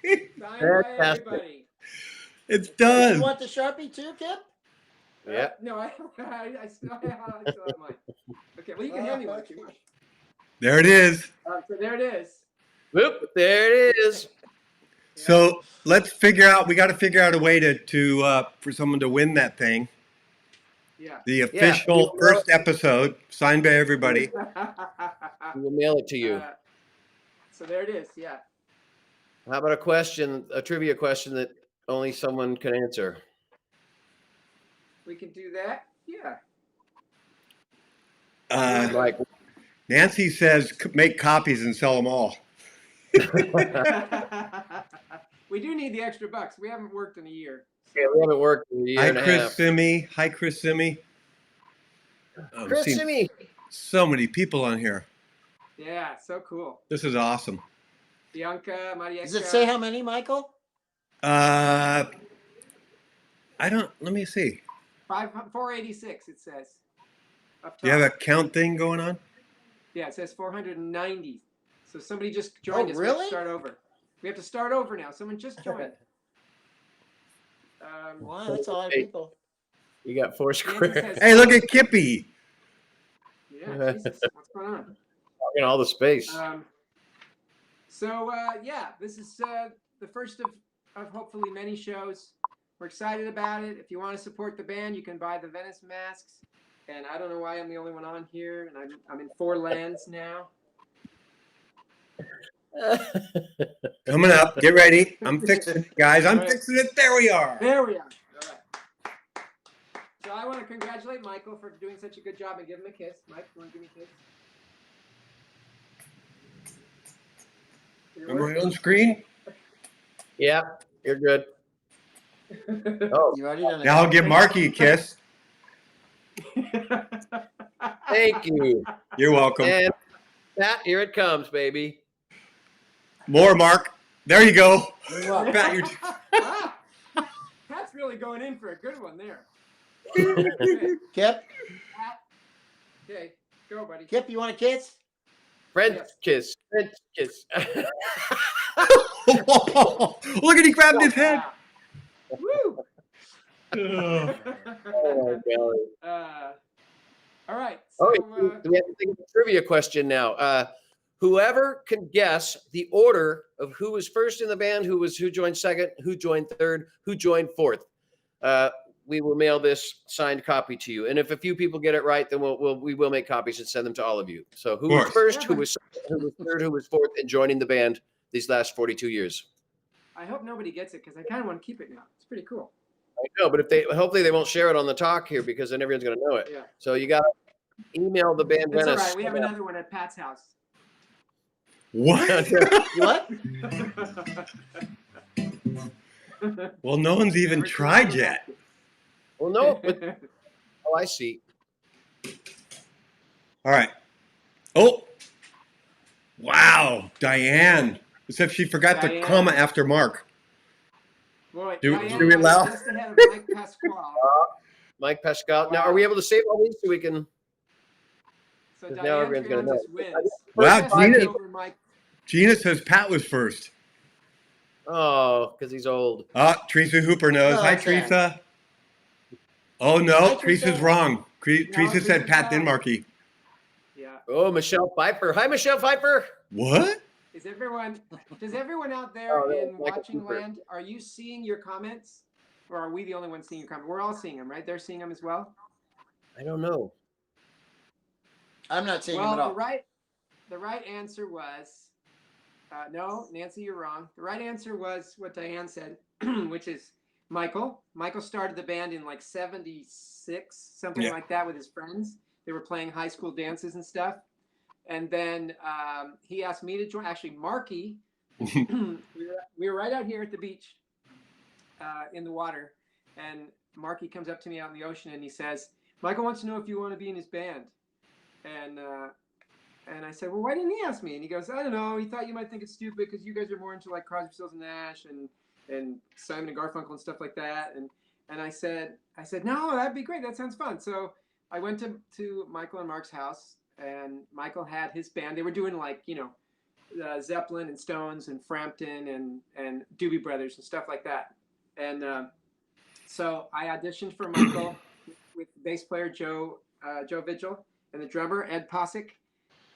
Speaker 1: Signed by
Speaker 2: Fantastic.
Speaker 1: everybody.
Speaker 4: It's
Speaker 5: You
Speaker 4: done.
Speaker 5: want the Sharpie too, Kip?
Speaker 2: yeah.
Speaker 1: No, I still have mine. Okay, well, you can hand me one if you want.
Speaker 4: There it is.
Speaker 1: So there it is.
Speaker 2: Whoop. There it is.
Speaker 4: So let's figure out. We got to figure out a way to for someone to win that thing.
Speaker 1: Yeah.
Speaker 4: The official first episode, signed by everybody.
Speaker 2: We will mail it to you.
Speaker 1: So there it is. Yeah.
Speaker 2: How about a trivia question that only someone can answer?
Speaker 1: We can do that. Yeah.
Speaker 2: Like,
Speaker 4: Nancy says make copies and sell them all.
Speaker 1: We do need the extra bucks. We haven't worked in a year.
Speaker 2: yeah, we haven't worked in a year
Speaker 4: Hi,
Speaker 2: and a
Speaker 4: Chris
Speaker 2: half.
Speaker 4: Simi. Hi, Chris Simi. Oh,
Speaker 2: Chris
Speaker 4: we've seen
Speaker 2: Simi.
Speaker 4: so many people on here.
Speaker 1: Yeah, so cool.
Speaker 4: This is awesome.
Speaker 1: Bianca, Maria.
Speaker 5: Does it say how many, Michael?
Speaker 4: I don't. Let me see.
Speaker 1: 486, it says. Up
Speaker 4: Do you have
Speaker 1: top.
Speaker 4: a count thing going on?
Speaker 1: Yeah, it says 490. So somebody just joined
Speaker 5: Oh,
Speaker 1: us. We have to
Speaker 5: really?
Speaker 1: start over. We have to start over now. Someone just joined.
Speaker 5: Wow, that's a lot of people.
Speaker 2: You got four
Speaker 1: Nancy
Speaker 2: squares.
Speaker 1: says-
Speaker 4: Hey, look at Kippy.
Speaker 1: Yeah, Jesus, what's going on?
Speaker 2: Talking all the space.
Speaker 1: Yeah, this is the first of hopefully many shows. We're excited about it. If you want to support the band, you can buy the Venice masks. And I don't know why I'm the only one on here, and I'm in 4 lands now.
Speaker 4: Coming up. Get ready. I'm fixing it, guys. I'm fixing it. There we are.
Speaker 1: There we are. All right. So I want to congratulate Michael for doing such a good job and give him a kiss. Mike, you want to give me a kiss?
Speaker 4: Am I on screen?
Speaker 2: Yeah, you're good. Oh,
Speaker 5: You already done it.
Speaker 4: Now I'll give Marky a kiss.
Speaker 2: thank you.
Speaker 4: You're welcome.
Speaker 2: And Pat, here it comes, baby.
Speaker 4: More, Mark. There you go.
Speaker 5: What?
Speaker 4: Pat, you
Speaker 1: Ah, Pat's really going in for a good one there.
Speaker 5: Kip,
Speaker 1: Okay, go, buddy.
Speaker 5: Kip, you want a kiss?
Speaker 2: French
Speaker 1: Yes.
Speaker 2: kiss. French kiss.
Speaker 4: Look at he grabbed his head.
Speaker 1: Woo!
Speaker 4: Ugh.
Speaker 2: Oh, golly.
Speaker 1: All right.
Speaker 2: Oh,
Speaker 1: So,
Speaker 2: we have to think of a trivia question now. Whoever can guess the order of who was first in the band, who joined second, who joined third, who joined fourth, we will mail this signed copy to you. And if a few people get it right, then we will make copies and send them to all of you. So who was
Speaker 4: course.
Speaker 2: first, who was second, who was third, who was fourth, and joining the band these last 42 years?
Speaker 1: I hope nobody gets it because I kind of want to keep it now. It's pretty cool.
Speaker 2: I know, but hopefully they won't share it on the talk here because then everyone's going to know it.
Speaker 1: Yeah.
Speaker 2: So you got to email the band
Speaker 1: It's all
Speaker 2: Venice.
Speaker 1: right. We have another one at Pat's house.
Speaker 4: What?
Speaker 5: What?
Speaker 4: Well, no one's even tried yet.
Speaker 2: Well, no, but oh, I see.
Speaker 4: All right. Oh, wow, Diane. Except she forgot the
Speaker 1: Diane.
Speaker 4: comma after Mark.
Speaker 1: Boy,
Speaker 4: Do
Speaker 1: Diane
Speaker 4: we allow-
Speaker 1: just ahead of Mike Pasquale.
Speaker 2: Mike Pascal. Now, are we able to save all these so we can?
Speaker 1: So
Speaker 2: Now
Speaker 1: Diane
Speaker 2: everyone's gonna know.
Speaker 1: Triantis wins.
Speaker 4: Wow,
Speaker 1: First
Speaker 4: Gina-
Speaker 1: over Mike.
Speaker 4: Gina says Pat was first.
Speaker 2: Oh, because he's old.
Speaker 4: Teresa Hooper knows.
Speaker 5: Oh,
Speaker 4: Hi,
Speaker 5: okay.
Speaker 4: Teresa. Oh, no,
Speaker 5: Hi, Teresa.
Speaker 4: Teresa's wrong. Teresa
Speaker 1: Teresa's
Speaker 4: said Pat
Speaker 1: wrong.
Speaker 4: Denmarky.
Speaker 1: Yeah.
Speaker 2: Oh, Michelle Pfeiffer. Hi, Michelle Pfeiffer.
Speaker 4: What?
Speaker 1: Does everyone out there
Speaker 2: Oh, that
Speaker 1: in
Speaker 2: was Michael
Speaker 1: watching
Speaker 2: Cooper.
Speaker 1: land, are you seeing your comments? Or are we the only ones seeing your comments? We're all seeing them, right? They're seeing them as well?
Speaker 2: I don't know.
Speaker 5: I'm not seeing
Speaker 1: Well,
Speaker 5: him at all.
Speaker 1: the right answer was, no, Nancy, you're wrong. The right answer was what Diane said, which is Michael. Michael started the band in like 76, something
Speaker 4: Yeah.
Speaker 1: like that with his friends. They were playing high school dances and stuff. And then he asked me to join. Actually, Marky, we were right out here at the beach in the water. And Marky comes up to me out in the ocean and he says, Michael wants to know if you want to be in his band. And I said, well, why didn't he ask me? And he goes, I don't know. He thought you might think it's stupid because you guys are more into like Crosby, Stills and Nash and Simon and Garfunkel and stuff like that. And I said, no, that'd be great. That sounds fun. So I went to Michael and Mark's house, and Michael had his band. They were doing like, Zeppelin and Stones and Frampton and Doobie Brothers and stuff like that. And so I auditioned for Michael with bass player Joe Vigil and the drummer Ed Posick.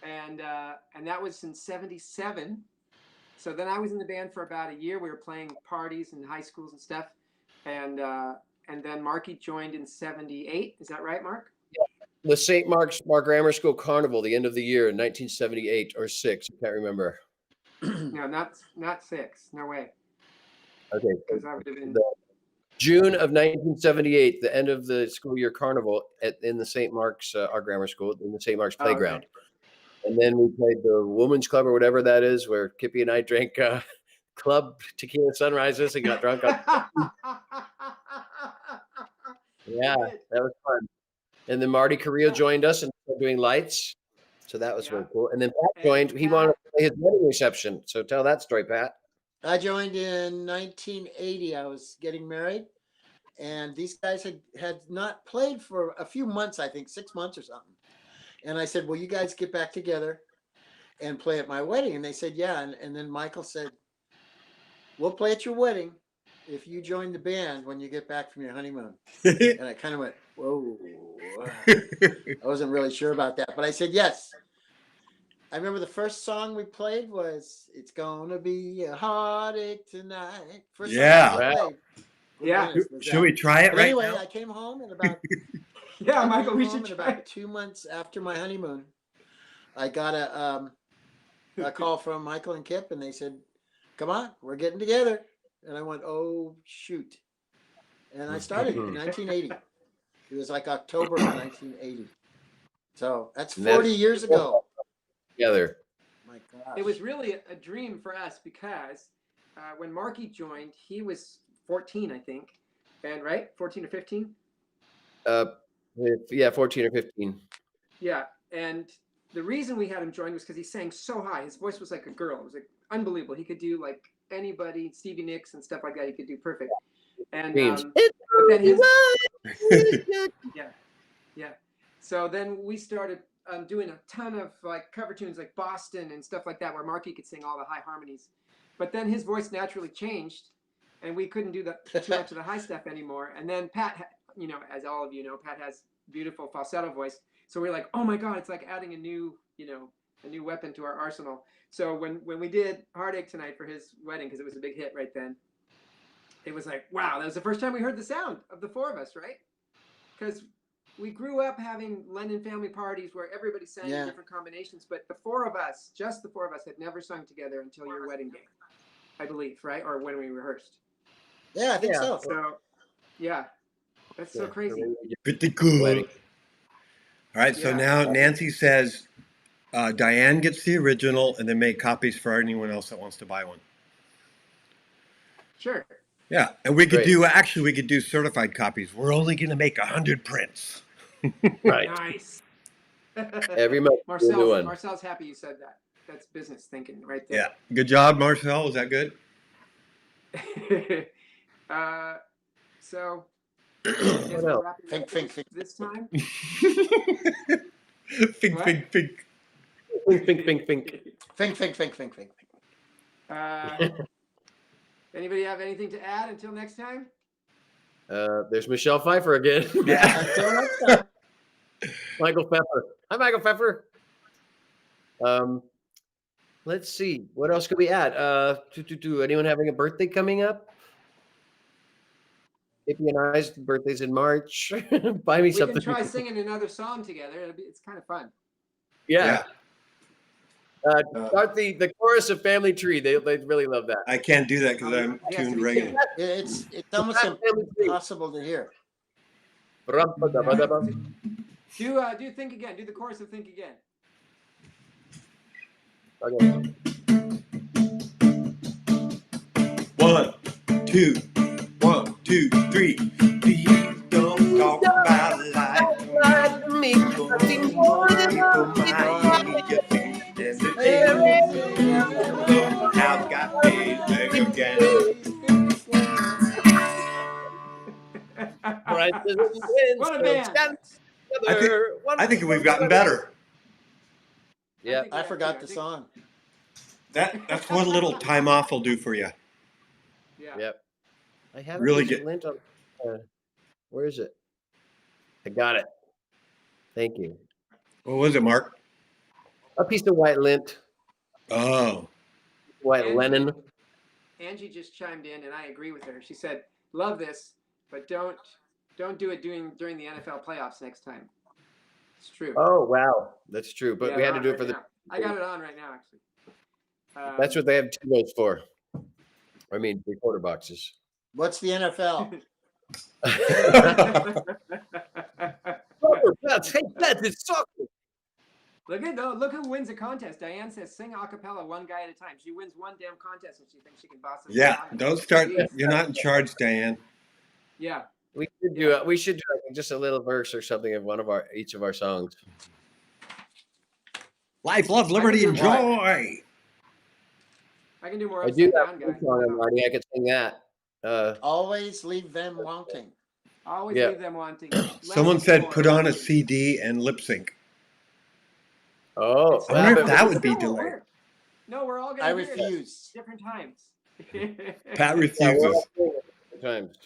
Speaker 1: And that was in 77. So then I was in the band for about a year. We were playing parties and high schools and stuff. And then Marky joined in 78. Is that right, Mark?
Speaker 2: The St. Mark's Grammar School Carnival, the end of the year in 1978 or 6. I can't remember.
Speaker 1: No, not 6. No way.
Speaker 2: Okay.
Speaker 1: Because I would have been.
Speaker 2: June of 1978, the end of the school year carnival in the St. Mark's, our grammar school, in the St. Mark's playground.
Speaker 1: Okay.
Speaker 2: And then we played the Women's Club or whatever that is, where Kippy and I drank Club Tequila Sunrises and got drunk. Yeah, that was fun. And then Marty Carrillo joined us and started doing lights. So that was really cool. And then Pat joined. He wanted to play his wedding reception. So tell that story, Pat.
Speaker 5: I joined in 1980. I was getting married, and these guys had not played for a few months, I think 6 months or something. And I said, well, you guys get back together and play at my wedding. And they said, yeah. And then Michael said, we'll play at your wedding if you join the band when you get back from your honeymoon. And I kind of went, whoa. I wasn't really sure about that, but I said yes. I remember the first song we played was "It's Gonna Be a Heartache Tonight." First
Speaker 4: Yeah.
Speaker 5: song we played.
Speaker 1: Yeah.
Speaker 5: Venice was
Speaker 4: Should
Speaker 5: that.
Speaker 4: we try it
Speaker 5: But
Speaker 4: right
Speaker 5: anyway,
Speaker 4: now?
Speaker 5: I came home and about
Speaker 1: Yeah, Michael, we
Speaker 5: home
Speaker 1: should
Speaker 5: and
Speaker 1: try.
Speaker 5: about 2 months after my honeymoon, I got a call from Michael and Kip, and they said, "Come on, we're getting together." And I went, "Oh shoot!" And I started in 1980. It was like October of 1980. So that's 40 years ago.
Speaker 2: Together.
Speaker 5: My gosh.
Speaker 1: It was really a dream for us because when Marky joined, he was 14, I think. And right? 14 or 15?
Speaker 2: Yeah, 14 or 15.
Speaker 1: Yeah. And the reason we had him join was because he sang so high. His voice was like a girl. It was like unbelievable. He could do like anybody, Stevie Nicks and stuff like that. He could do perfect. And
Speaker 2: Dreams.
Speaker 1: but then his yeah. So then we started doing a ton of like cover tunes like Boston and stuff like that, where Marky could sing all the high harmonies. but then his voice naturally changed, and we couldn't do too much of the high stuff anymore. And then Pat, you know, as all of you know, Pat has beautiful falsetto voice. So we're like, oh my God, it's like adding a new weapon to our arsenal. So when we did Heartache Tonight for his wedding, because it was a big hit right then, it was like, wow, that was the first time we heard the sound of the four of us, right? Because we grew up having Lennon family parties where everybody sang in different combinations, but the four of us, just the four of us, had never sung together until your wedding day, I believe, right? Or when we rehearsed.
Speaker 5: Yeah, I think so.
Speaker 1: So, yeah, that's so crazy.
Speaker 4: Pretty cool.
Speaker 2: Wedding.
Speaker 4: All right, so now Nancy says Diane gets the original and then make copies for anyone else that wants to buy one.
Speaker 1: Sure.
Speaker 4: Yeah, and we could do certified copies. We're only going to make 100 prints.
Speaker 2: Right.
Speaker 1: Nice.
Speaker 2: Every month.
Speaker 1: Marcel's happy you said that. That's business thinking right there.
Speaker 4: Yeah. Good job, Marcel. Was that good?
Speaker 1: So
Speaker 2: What else?
Speaker 5: Think.
Speaker 1: This time.
Speaker 4: Think.
Speaker 5: Think.
Speaker 1: Anybody have anything to add until next time?
Speaker 2: There's Michelle Pfeiffer again.
Speaker 4: Yeah.
Speaker 5: Until next time.
Speaker 2: Michael Pfeffer. Hi, Michael Pfeffer. Let's see. What else could we add? Anyone having a birthday coming up? Hippie and I's birthday's in March. Buy me something.
Speaker 1: We can try singing another song together. It's kind of fun.
Speaker 2: Yeah. Start the chorus of Family Tree. They really love that.
Speaker 4: I can't do that because I'm tuned regular.
Speaker 5: It's almost impossible to hear.
Speaker 1: Do Think Again. Do the chorus of Think Again.
Speaker 2: Okay.
Speaker 4: 1, 2, 1, 2, 3. Please don't talk about life. I've got paid again.
Speaker 1: What a band.
Speaker 4: I think we've gotten better.
Speaker 2: Yeah.
Speaker 5: I forgot the song.
Speaker 4: That's what a little time off will do for you.
Speaker 1: Yeah.
Speaker 2: Yep. I have
Speaker 4: Really
Speaker 2: a lint on. Where is it? I got it. Thank you.
Speaker 4: What was it, Mark?
Speaker 2: A piece of white lint.
Speaker 4: Oh.
Speaker 2: White Lennon.
Speaker 1: Angie just chimed in, and I agree with her. She said, "Love this, but don't do it during the NFL playoffs next time." It's true.
Speaker 2: Oh wow, that's true. But
Speaker 1: Yeah,
Speaker 2: we had to
Speaker 1: on
Speaker 2: do it
Speaker 1: right
Speaker 2: for the.
Speaker 1: now. I got it on right now, actually.
Speaker 2: That's what they have 2 votes for. I mean, 3/4 boxes.
Speaker 5: What's the NFL?
Speaker 2: It's soccer.
Speaker 1: Look who wins a contest. Diane says, "Sing a cappella, one guy at a time." She wins one damn contest, and she thinks she can boss us.
Speaker 4: Yeah,
Speaker 1: around.
Speaker 4: don't start.
Speaker 1: Jeez.
Speaker 4: You're not in charge, Diane.
Speaker 1: Yeah.
Speaker 2: We should do we should do just a little verse or something of each of our songs.
Speaker 4: Life, love, liberty, and joy.
Speaker 1: I can do more.
Speaker 2: I do
Speaker 1: Upside
Speaker 2: have
Speaker 1: Down,
Speaker 2: a
Speaker 1: guy.
Speaker 2: song on Marty. I could sing that.
Speaker 5: Always leave them wanting.
Speaker 1: Always
Speaker 2: Yeah.
Speaker 1: leave them wanting.
Speaker 4: Someone said put on a CD and lip sync.
Speaker 2: Oh,
Speaker 4: I wonder if
Speaker 1: But
Speaker 4: that
Speaker 1: it
Speaker 4: would be
Speaker 1: still won't
Speaker 4: delayed.
Speaker 1: work. No, we're all
Speaker 5: I
Speaker 1: going to
Speaker 5: refuse.
Speaker 1: different times.
Speaker 4: Pat
Speaker 2: yeah, we're
Speaker 4: refuses.
Speaker 2: all doing it at times.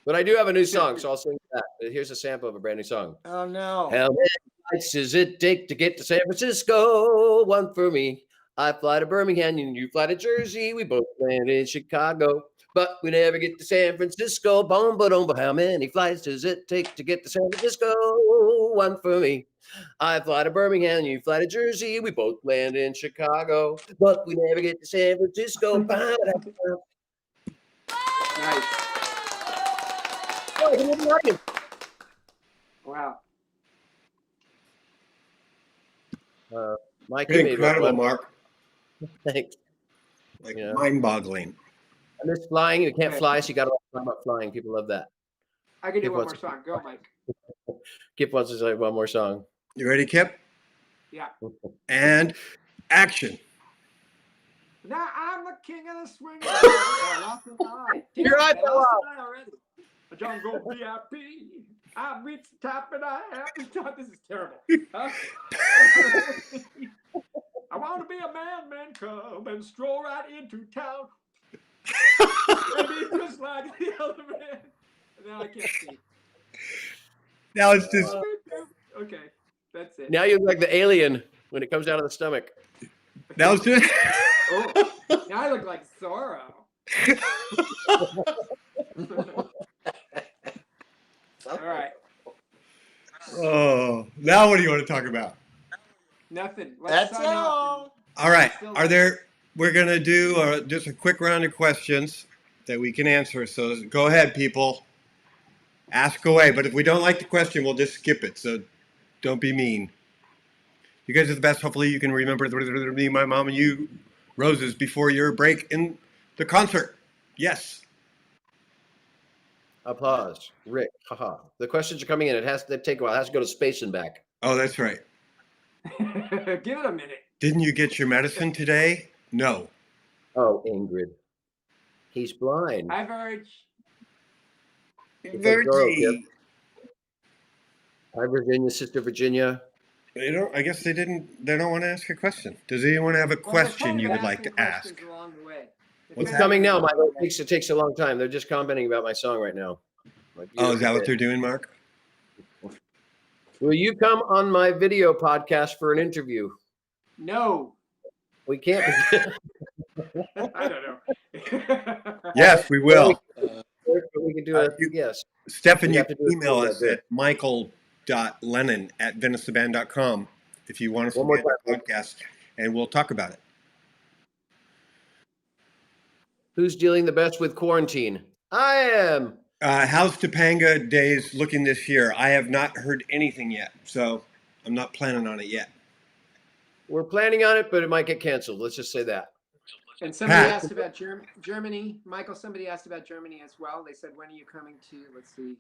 Speaker 2: But I do have a new song, so I'll sing that. Here's a sample of a brand new song.
Speaker 5: Oh no.
Speaker 2: How many flights does it take to get to San Francisco? One for me. I fly to Birmingham and you fly to Jersey. We both land in Chicago, but we never get to San Francisco. Boom, ba-dum, but how many flights does it take to get to San Francisco? One for me. I fly to Birmingham and you fly to Jersey. We both land in Chicago, but we never get to San Francisco.
Speaker 1: Nice. Wow.
Speaker 2: Mike,
Speaker 4: Pretty incredible,
Speaker 2: one.
Speaker 4: Mark.
Speaker 2: Thanks.
Speaker 4: Like
Speaker 2: Yeah.
Speaker 4: mind-boggling.
Speaker 2: I miss flying. You can't fly, so you got to talk about flying. People love that.
Speaker 1: I can do
Speaker 2: Kip
Speaker 1: one more
Speaker 2: wants-
Speaker 1: song. Go, Mike.
Speaker 2: Kip wants to say one more song.
Speaker 4: You ready, Kip?
Speaker 1: Yeah.
Speaker 4: And action.
Speaker 1: Now I'm the king of the swing.
Speaker 2: You're right, fella.
Speaker 1: Already. A jungle VIP. I reached the top and I have to top. This is terrible. Huh? I want want to be a man, come and stroll right into town. And be just like the other man. Now I can't see.
Speaker 4: Now it's just
Speaker 1: Okay, that's it.
Speaker 2: Now you look like the alien when it comes out of the stomach.
Speaker 4: now it's just
Speaker 1: Oh, now I look like Zorro. All right,
Speaker 4: Oh, now what do you want to talk about?
Speaker 1: nothing. Let's
Speaker 5: That's
Speaker 1: sign off.
Speaker 5: all.
Speaker 4: All right.
Speaker 1: Still
Speaker 4: Are there? We're gonna do just a quick round of questions that we can answer. So go ahead, people. Ask away. But if we don't like the question, we'll just skip it. So don't be mean. You guys are the best. Hopefully, you can remember me, my mom, and you, roses, before your break in the concert. Yes.
Speaker 2: Applause. Rick. Haha. The questions are coming in. It has to take a while. It has to go to space and back.
Speaker 4: Oh, that's right.
Speaker 1: Give it a minute.
Speaker 4: Didn't you get your medicine today? No.
Speaker 2: Oh, Ingrid. He's blind.
Speaker 1: Hi, Verge.
Speaker 2: It's like Zorro, kid. Hi, Virginia, sister Virginia.
Speaker 4: They don't. I guess they didn't. They don't want to ask a question. Does anyone have a question you would like to ask?
Speaker 1: Along the way.
Speaker 2: It's coming now, Michael. It takes a long time. They're just commenting about my song right now. Like,
Speaker 4: Oh, is that what they're doing, Mark?
Speaker 2: Will you come on my video podcast for an interview?
Speaker 1: No.
Speaker 2: We can't.
Speaker 1: I don't know.
Speaker 4: Yes, we will.
Speaker 2: We can do a yes.
Speaker 4: Stefan,
Speaker 2: We
Speaker 4: you
Speaker 2: have to
Speaker 4: can
Speaker 2: do it
Speaker 4: email
Speaker 2: before
Speaker 4: us
Speaker 2: that.
Speaker 4: at michael.lennon@veniceTheBand.com if you want us to
Speaker 2: One more
Speaker 4: be on the podcast, and we'll talk about it.
Speaker 2: Who's dealing the best with quarantine? I am.
Speaker 4: How's Topanga Days looking this year? I have not heard anything yet, so I'm not planning on it yet.
Speaker 2: We're planning on it, but it might get canceled. Let's just say that.
Speaker 1: And somebody
Speaker 4: Pat.
Speaker 1: asked about Germany. Michael, somebody asked about Germany as well. They said, when are you coming to, let's see.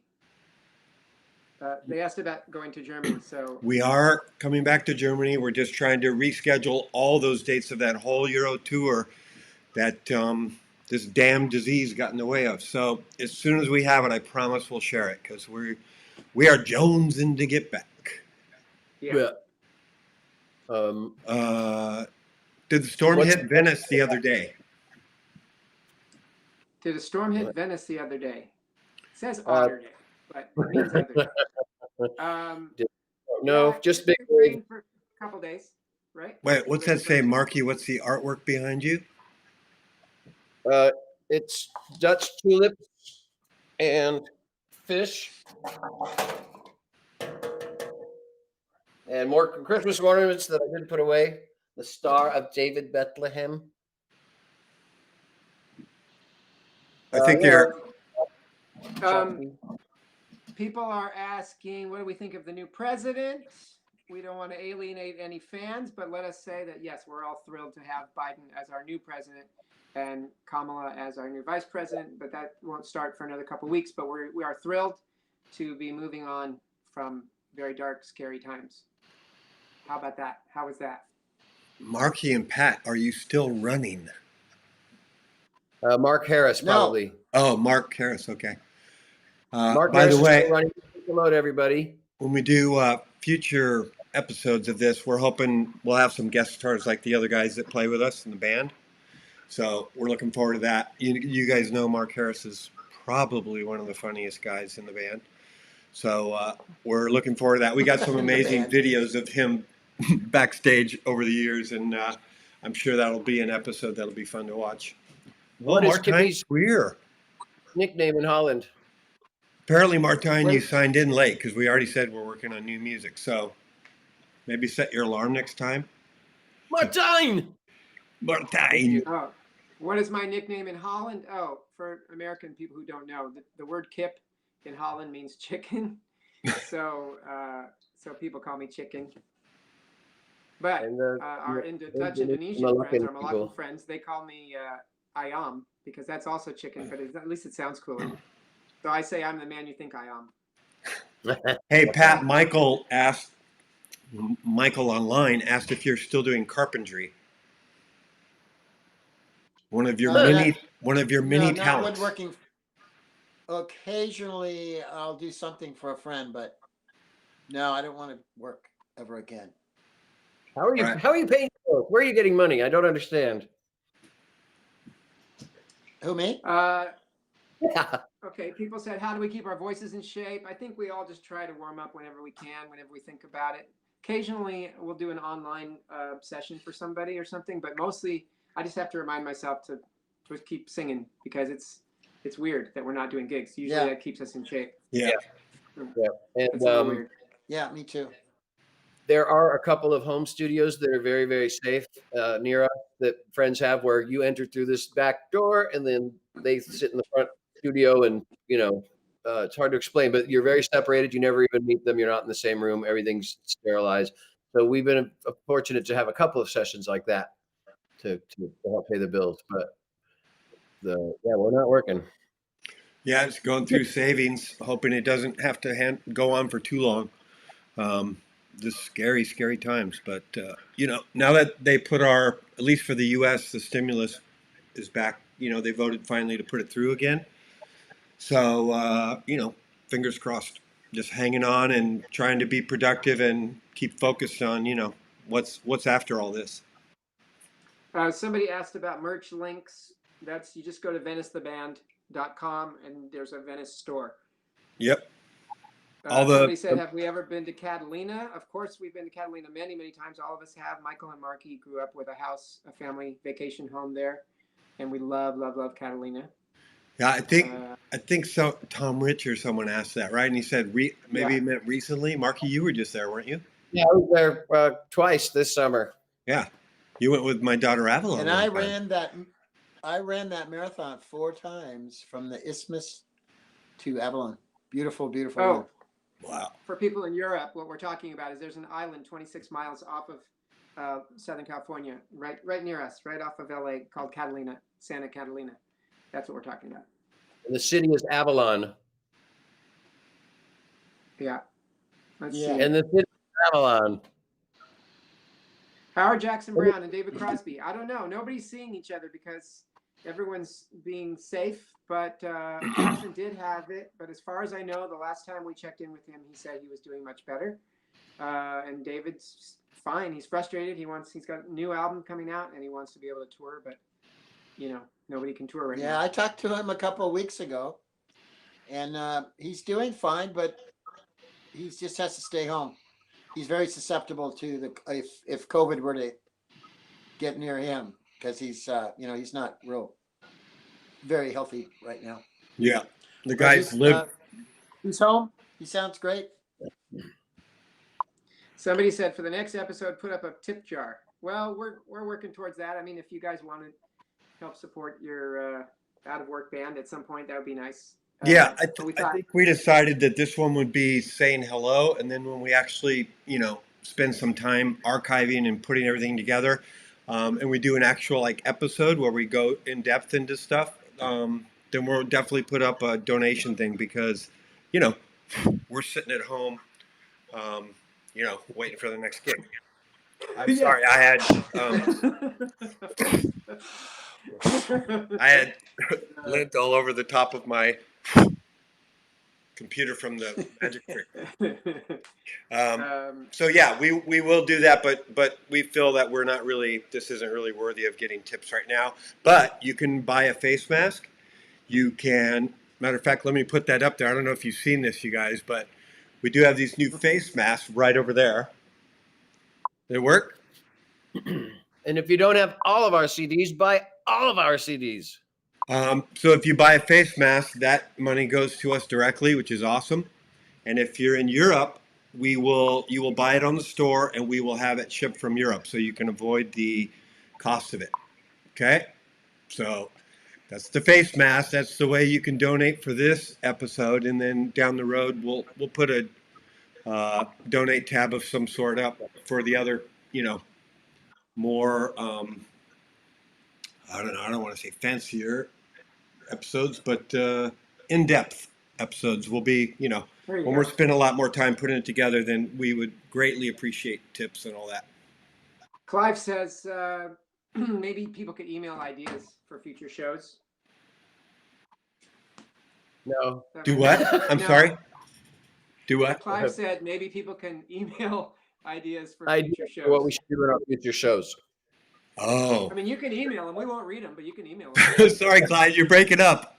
Speaker 1: They asked about going to Germany, so.
Speaker 4: We are coming back to Germany. We're just trying to reschedule all those dates of that whole Euro tour that this damn disease got in the way of. So as soon as we have it, I promise we'll share it because we are jonesing to get back.
Speaker 1: Yeah.
Speaker 4: Did the storm
Speaker 2: What's-
Speaker 4: hit Venice the other day?
Speaker 1: Did a storm hit Venice the other day? It says other day, but it means other day.
Speaker 2: No,
Speaker 1: Yeah,
Speaker 2: just
Speaker 1: it's
Speaker 2: big
Speaker 1: been raining for a couple days, right?
Speaker 4: Wait, what's that say, Marky? What's the artwork behind you?
Speaker 2: It's Dutch tulips and fish. And more Christmas ornaments that I didn't put away. The Star of David Bethlehem.
Speaker 4: I think they're.
Speaker 1: People are asking, what do we think of the new president? We don't want to alienate any fans, but let us say that, yes, we're all thrilled to have Biden as our new president and Kamala as our new vice president, but that won't start for another couple of weeks. But we are thrilled to be moving on from very dark, scary times. How about that? How was that?
Speaker 4: Marky and Pat, are you still running?
Speaker 2: Mark Harris,
Speaker 5: No.
Speaker 2: probably.
Speaker 4: Oh, Mark Harris. Okay.
Speaker 2: Mark
Speaker 4: By
Speaker 2: Harris
Speaker 4: the
Speaker 2: is
Speaker 4: way,
Speaker 2: still running. Come out, everybody.
Speaker 4: when we do future episodes of this, we're hoping we'll have some guest stars like the other guys that play with us in the band. So we're looking forward to that. You guys know Mark Harris is probably one of the funniest guys in the band. So we're looking forward to that. We got some amazing videos of him backstage over the years, and I'm sure that'll be an episode that'll be fun to watch.
Speaker 2: What is
Speaker 4: Martine
Speaker 2: Kippy's
Speaker 4: Queer.
Speaker 2: nickname in Holland?
Speaker 4: Apparently, Martine, you signed in late because we already said we're working on new music. So maybe set your alarm next time.
Speaker 2: Martine!
Speaker 4: Martine.
Speaker 1: Oh, what is my nickname in Holland? Oh, for American people who don't know, the word kip in Holland means chicken. So people call me chicken. But
Speaker 2: And
Speaker 1: our Dutch Indonesian
Speaker 2: Moluccan
Speaker 1: friends, our Moluccan
Speaker 2: people.
Speaker 1: friends, they call me ayam because that's also chicken, but at least it sounds cooler. So I say I'm the man you think I am.
Speaker 4: Hey, Pat, Michael online asked if you're still doing carpentry. One of your many
Speaker 5: No, not
Speaker 4: talents.
Speaker 5: woodworking. Occasionally, I'll do something for a friend, but no, I don't want to work ever again.
Speaker 2: How are you?
Speaker 4: Right.
Speaker 2: How are you paying both. Where are you getting money? I don't understand.
Speaker 5: Who, me?
Speaker 1: Okay, people said, how do we keep our voices in shape? I think we all just try to warm up whenever we can, whenever we think about it. Occasionally, we'll do an online session for somebody or something, but mostly I just have to remind myself to keep singing because it's weird that we're not doing gigs. Usually that keeps us in shape.
Speaker 4: Yeah.
Speaker 2: Yeah.
Speaker 1: It's a little
Speaker 2: And
Speaker 1: weird.
Speaker 5: Yeah, me too.
Speaker 2: there are a couple of home studios that are very, very safe near us that friends have, where you enter through this back door and then they sit in the front studio, and it's hard to explain, but you're very separated. You never even meet them. You're not in the same room. Everything's sterilized. So we've been fortunate to have a couple of sessions like that to help pay the bills. But we're not working.
Speaker 4: Yeah, it's going through savings, hoping it doesn't have to go on for too long. Just scary, scary times. But, now that they put at least for the U.S., the stimulus is back, they voted finally to put it through again. So, fingers crossed, just hanging on and trying to be productive and keep focused on, what's after all this.
Speaker 1: Somebody asked about merch links. You just go to VeniceTheBand.com and there's a Venice store.
Speaker 4: Yep.
Speaker 1: Somebody said, have we ever been to Catalina? Of course, we've been to Catalina many, many times. All of us have. Michael and Marky grew up with a family vacation home there, and we love, love, love Catalina.
Speaker 4: Yeah, I think so. Tom Rich or someone asked that, right? And he said maybe he meant recently. Marky, you were just there, weren't you?
Speaker 2: Yeah, I was there twice this summer.
Speaker 4: Yeah, you went with my daughter Avalon.
Speaker 5: And I ran that marathon 4 times from the Isthmus to Avalon. Beautiful, beautiful.
Speaker 1: Oh,
Speaker 4: wow!
Speaker 1: For people in Europe, what we're talking about is there's an island 26 miles off of Southern California, right near us, right off of LA, called Catalina, Santa Catalina. That's what we're talking about.
Speaker 2: And the city is Avalon.
Speaker 1: Yeah. Let's see.
Speaker 2: And the city is Avalon.
Speaker 1: Howard Jackson Brown and David Crosby. I don't know. Nobody's seeing each other because everyone's being safe. But Jackson did have it. But as far as I know, the last time we checked in with him, he said he was doing much better. And David's fine. He's frustrated. He's got a new album coming out, and he wants to be able to tour. But nobody can tour right now.
Speaker 5: Yeah, I talked to him a couple of weeks ago, and he's doing fine, but he just has to stay home. He's very susceptible to if COVID were to get near him, because he's he's not very healthy right now.
Speaker 4: Yeah, the guys live.
Speaker 5: He's home. He sounds great.
Speaker 1: Somebody said for the next episode, put up a tip jar. Well, we're working towards that. I mean, if you guys want to help support your out of work band at some point, that would be nice.
Speaker 4: Yeah, I think we decided that this one would be saying hello, and then when we actually spend some time archiving and putting everything together, and we do an actual episode where we go in depth into stuff, then we'll definitely put up a donation thing, because we're sitting at home waiting for the next gig. I'm sorry, I had lint all over the top of my computer from the magic trick. So yeah, we will do that, but we feel that this isn't really worthy of getting tips right now. But you can buy a face mask. You can, matter of fact, let me put that up there. I don't know if you've seen this, you guys, but we do have these new face masks right over there. They work.
Speaker 2: And if you don't have all of our CDs, buy all of our CDs.
Speaker 4: So if you buy a face mask, that money goes to us directly, which is awesome. And if you're in Europe, you will buy it on the store, and we will have it shipped from Europe, so you can avoid the cost of it. Okay? So that's the face mask. That's the way you can donate for this episode. And then down the road, we'll put a donate tab of some sort up for the other, more I don't want to say fancier episodes, but in-depth episodes will be, when we're spending a lot more time putting it together, then we would greatly appreciate tips and all that.
Speaker 1: Clive says maybe people could email ideas for future shows.
Speaker 2: No.
Speaker 4: Do what? I'm sorry? Do what?
Speaker 1: Clive said maybe people can email ideas for future shows.
Speaker 2: What we should do in our future shows.
Speaker 4: Oh,
Speaker 1: I mean, you can email them. We won't read them, but you can email them.
Speaker 4: sorry, Clyde, you're breaking up.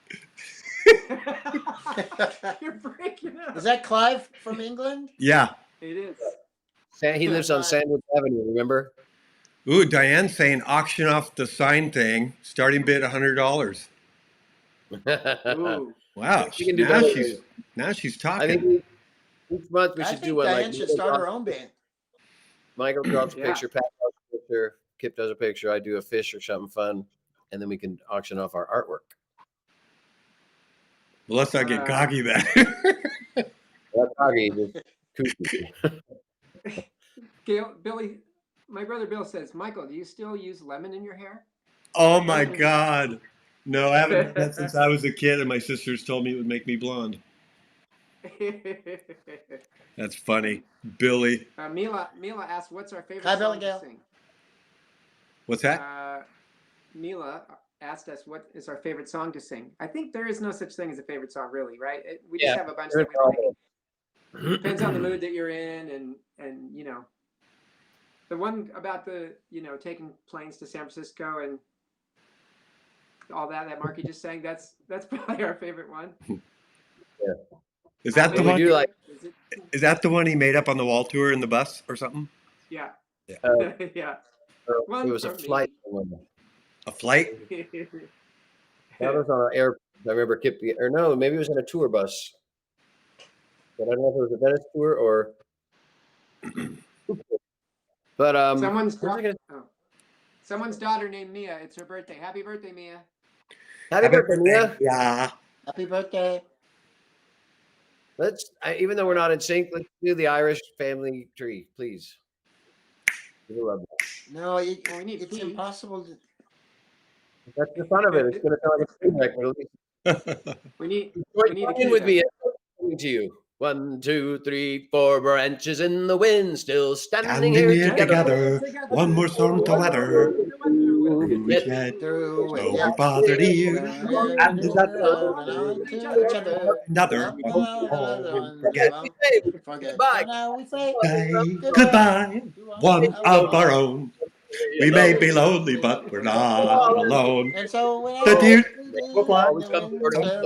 Speaker 1: You're breaking up.
Speaker 5: Is that Clive from England?
Speaker 4: Yeah.
Speaker 1: It is.
Speaker 2: He lives on Sandwich Avenue, remember?
Speaker 4: Ooh, Diane's saying auction off the sign thing. Starting bid $100.
Speaker 1: Ooh.
Speaker 4: Wow.
Speaker 2: She can do
Speaker 4: now
Speaker 2: better.
Speaker 4: she's
Speaker 2: I think
Speaker 4: talking.
Speaker 2: each month we
Speaker 5: I
Speaker 2: should
Speaker 5: think
Speaker 2: do one.
Speaker 5: Diane
Speaker 2: Like
Speaker 5: should start her own band.
Speaker 2: Michael drops a
Speaker 1: Yeah.
Speaker 2: picture, Pat drops a picture, Kip does a picture, I do a fish or something fun, and then we can auction off our artwork.
Speaker 4: Well, let's not get cocky then.
Speaker 2: That's Augie, just kooky.
Speaker 1: Gail, Billy, my brother Bill says, Michael, do you still use lemon in your hair?
Speaker 4: Oh my God. No, I haven't done that since I was a kid, and my sisters told me it would make me blonde. That's funny. Billy.
Speaker 1: Mila asked, what's our favorite
Speaker 5: Hi, Bill
Speaker 1: song
Speaker 5: and
Speaker 1: to
Speaker 5: Gail.
Speaker 1: sing?
Speaker 4: What's that?
Speaker 1: Mila asked us what is our favorite song to sing. I think there is no such thing as a favorite song, really, right? We
Speaker 2: Yeah.
Speaker 1: just have a bunch that we like. Depends on the mood that you're in, and you know, the one about the, you know, taking planes to San Francisco and all that Marky just sang. That's probably our favorite one.
Speaker 2: Yeah.
Speaker 4: Is that the
Speaker 2: we
Speaker 4: one?
Speaker 2: do like
Speaker 4: Is that the one he made up on the wall tour in the bus or something?
Speaker 1: Yeah.
Speaker 4: Yeah.
Speaker 1: Yeah.
Speaker 2: it was a
Speaker 1: One for me.
Speaker 2: flight.
Speaker 4: A flight?
Speaker 2: That was on an air. I remember Kip, or no, maybe it was in a tour bus. But I don't know if it was a Venice tour or. But
Speaker 1: someone's daughter named Mia. It's her birthday. Happy birthday, Mia.
Speaker 2: Happy birthday, Mia.
Speaker 4: Yeah.
Speaker 5: Happy birthday.
Speaker 2: Even though we're not in sync, let's do the Irish family tree, please. We love that.
Speaker 5: No,
Speaker 1: we need
Speaker 5: it's
Speaker 1: tea.
Speaker 5: impossible to.
Speaker 2: That's the fun of it. It's going to sound like a train wreck, but at least
Speaker 1: We need
Speaker 2: join in with me. To you. 1, 2, 3, 4 branches in the wind, still standing here together.
Speaker 4: One more storm to weather.
Speaker 2: We
Speaker 4: Get
Speaker 2: get
Speaker 5: through
Speaker 4: so
Speaker 5: it. Yeah.
Speaker 4: we bothered you. And
Speaker 5: To each other.
Speaker 4: another one. Forget.
Speaker 5: Forget.
Speaker 2: Bye.
Speaker 5: Now we say
Speaker 4: Goodbye. One of our own. We may be lonely, but we're not alone.
Speaker 5: And so when
Speaker 4: The deer
Speaker 2: will always come toward us.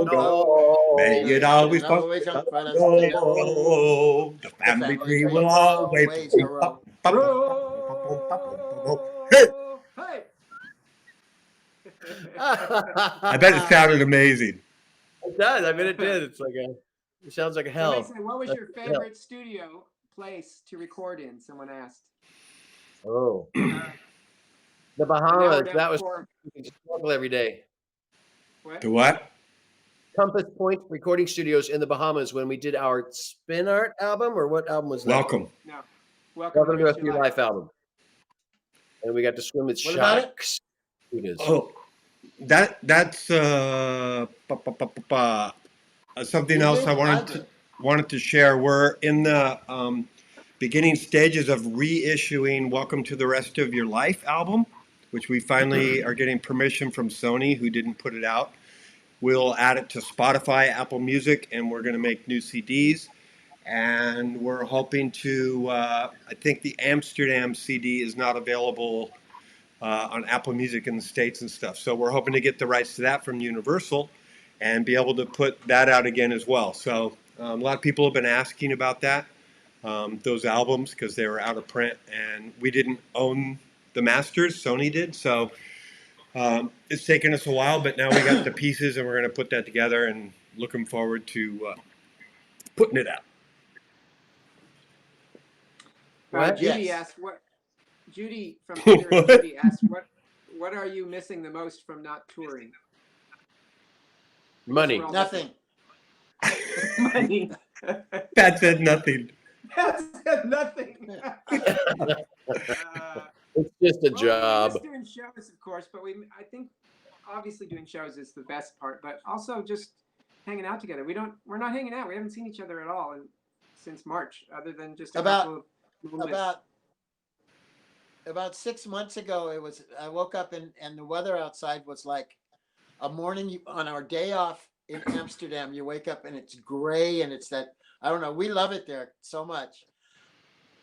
Speaker 4: May it always come
Speaker 5: always come for us.
Speaker 4: go. The family tree will always
Speaker 5: grow.
Speaker 4: Hey!
Speaker 1: Hey.
Speaker 4: I bet it sounded amazing.
Speaker 2: It does. I mean, it did. It sounds like
Speaker 1: Somebody
Speaker 2: hell.
Speaker 1: said, what was your favorite studio place to record in? Someone asked.
Speaker 2: Oh, the
Speaker 1: Now
Speaker 2: Bahamas.
Speaker 1: we're
Speaker 2: That was
Speaker 1: down
Speaker 2: struggle every day.
Speaker 1: What?
Speaker 4: To what?
Speaker 2: Compass Point Recording Studios in the Bahamas when we did our Spin Art album, or what album was that?
Speaker 4: Welcome.
Speaker 1: No. Welcome
Speaker 2: Welcome to Rest of Your Life album. And we got to swim with
Speaker 5: What about it?
Speaker 2: sharks. It is.
Speaker 4: Oh, that's something else I wanted to share. We're in the beginning stages of reissuing Welcome to the Rest of Your Life album, which we finally are getting permission from Sony, who didn't put it out. We'll add it to Spotify, Apple Music, and we're going to make new CDs. And we're hoping to, I think the Amsterdam CD is not available on Apple Music in the States and stuff. So we're hoping to get the rights to that from Universal and be able to put that out again as well. So a lot of people have been asking about that, those albums, because they were out of print and we didn't own the masters, Sony did. So it's taken us a while, but now we got the pieces and we're going to put that together and looking forward to putting it out.
Speaker 1: Judy
Speaker 5: Yes.
Speaker 1: asked what. Judy from Twitter. Judy asked what are you missing the most from not touring?
Speaker 2: Money.
Speaker 5: Nothing.
Speaker 1: Money.
Speaker 4: Pat said nothing.
Speaker 1: That said nothing.
Speaker 2: It's just a
Speaker 1: Well,
Speaker 2: job.
Speaker 1: We miss doing shows, of course, but I think obviously doing shows is the best part, but also just hanging out together. We're not hanging out. We haven't seen each other at all since March, other than just a couple of moments.
Speaker 5: About 6 months ago, I woke up and the weather outside was like a morning on our day off in Amsterdam. You wake up and it's gray and it's that, I don't know. We love it there so much.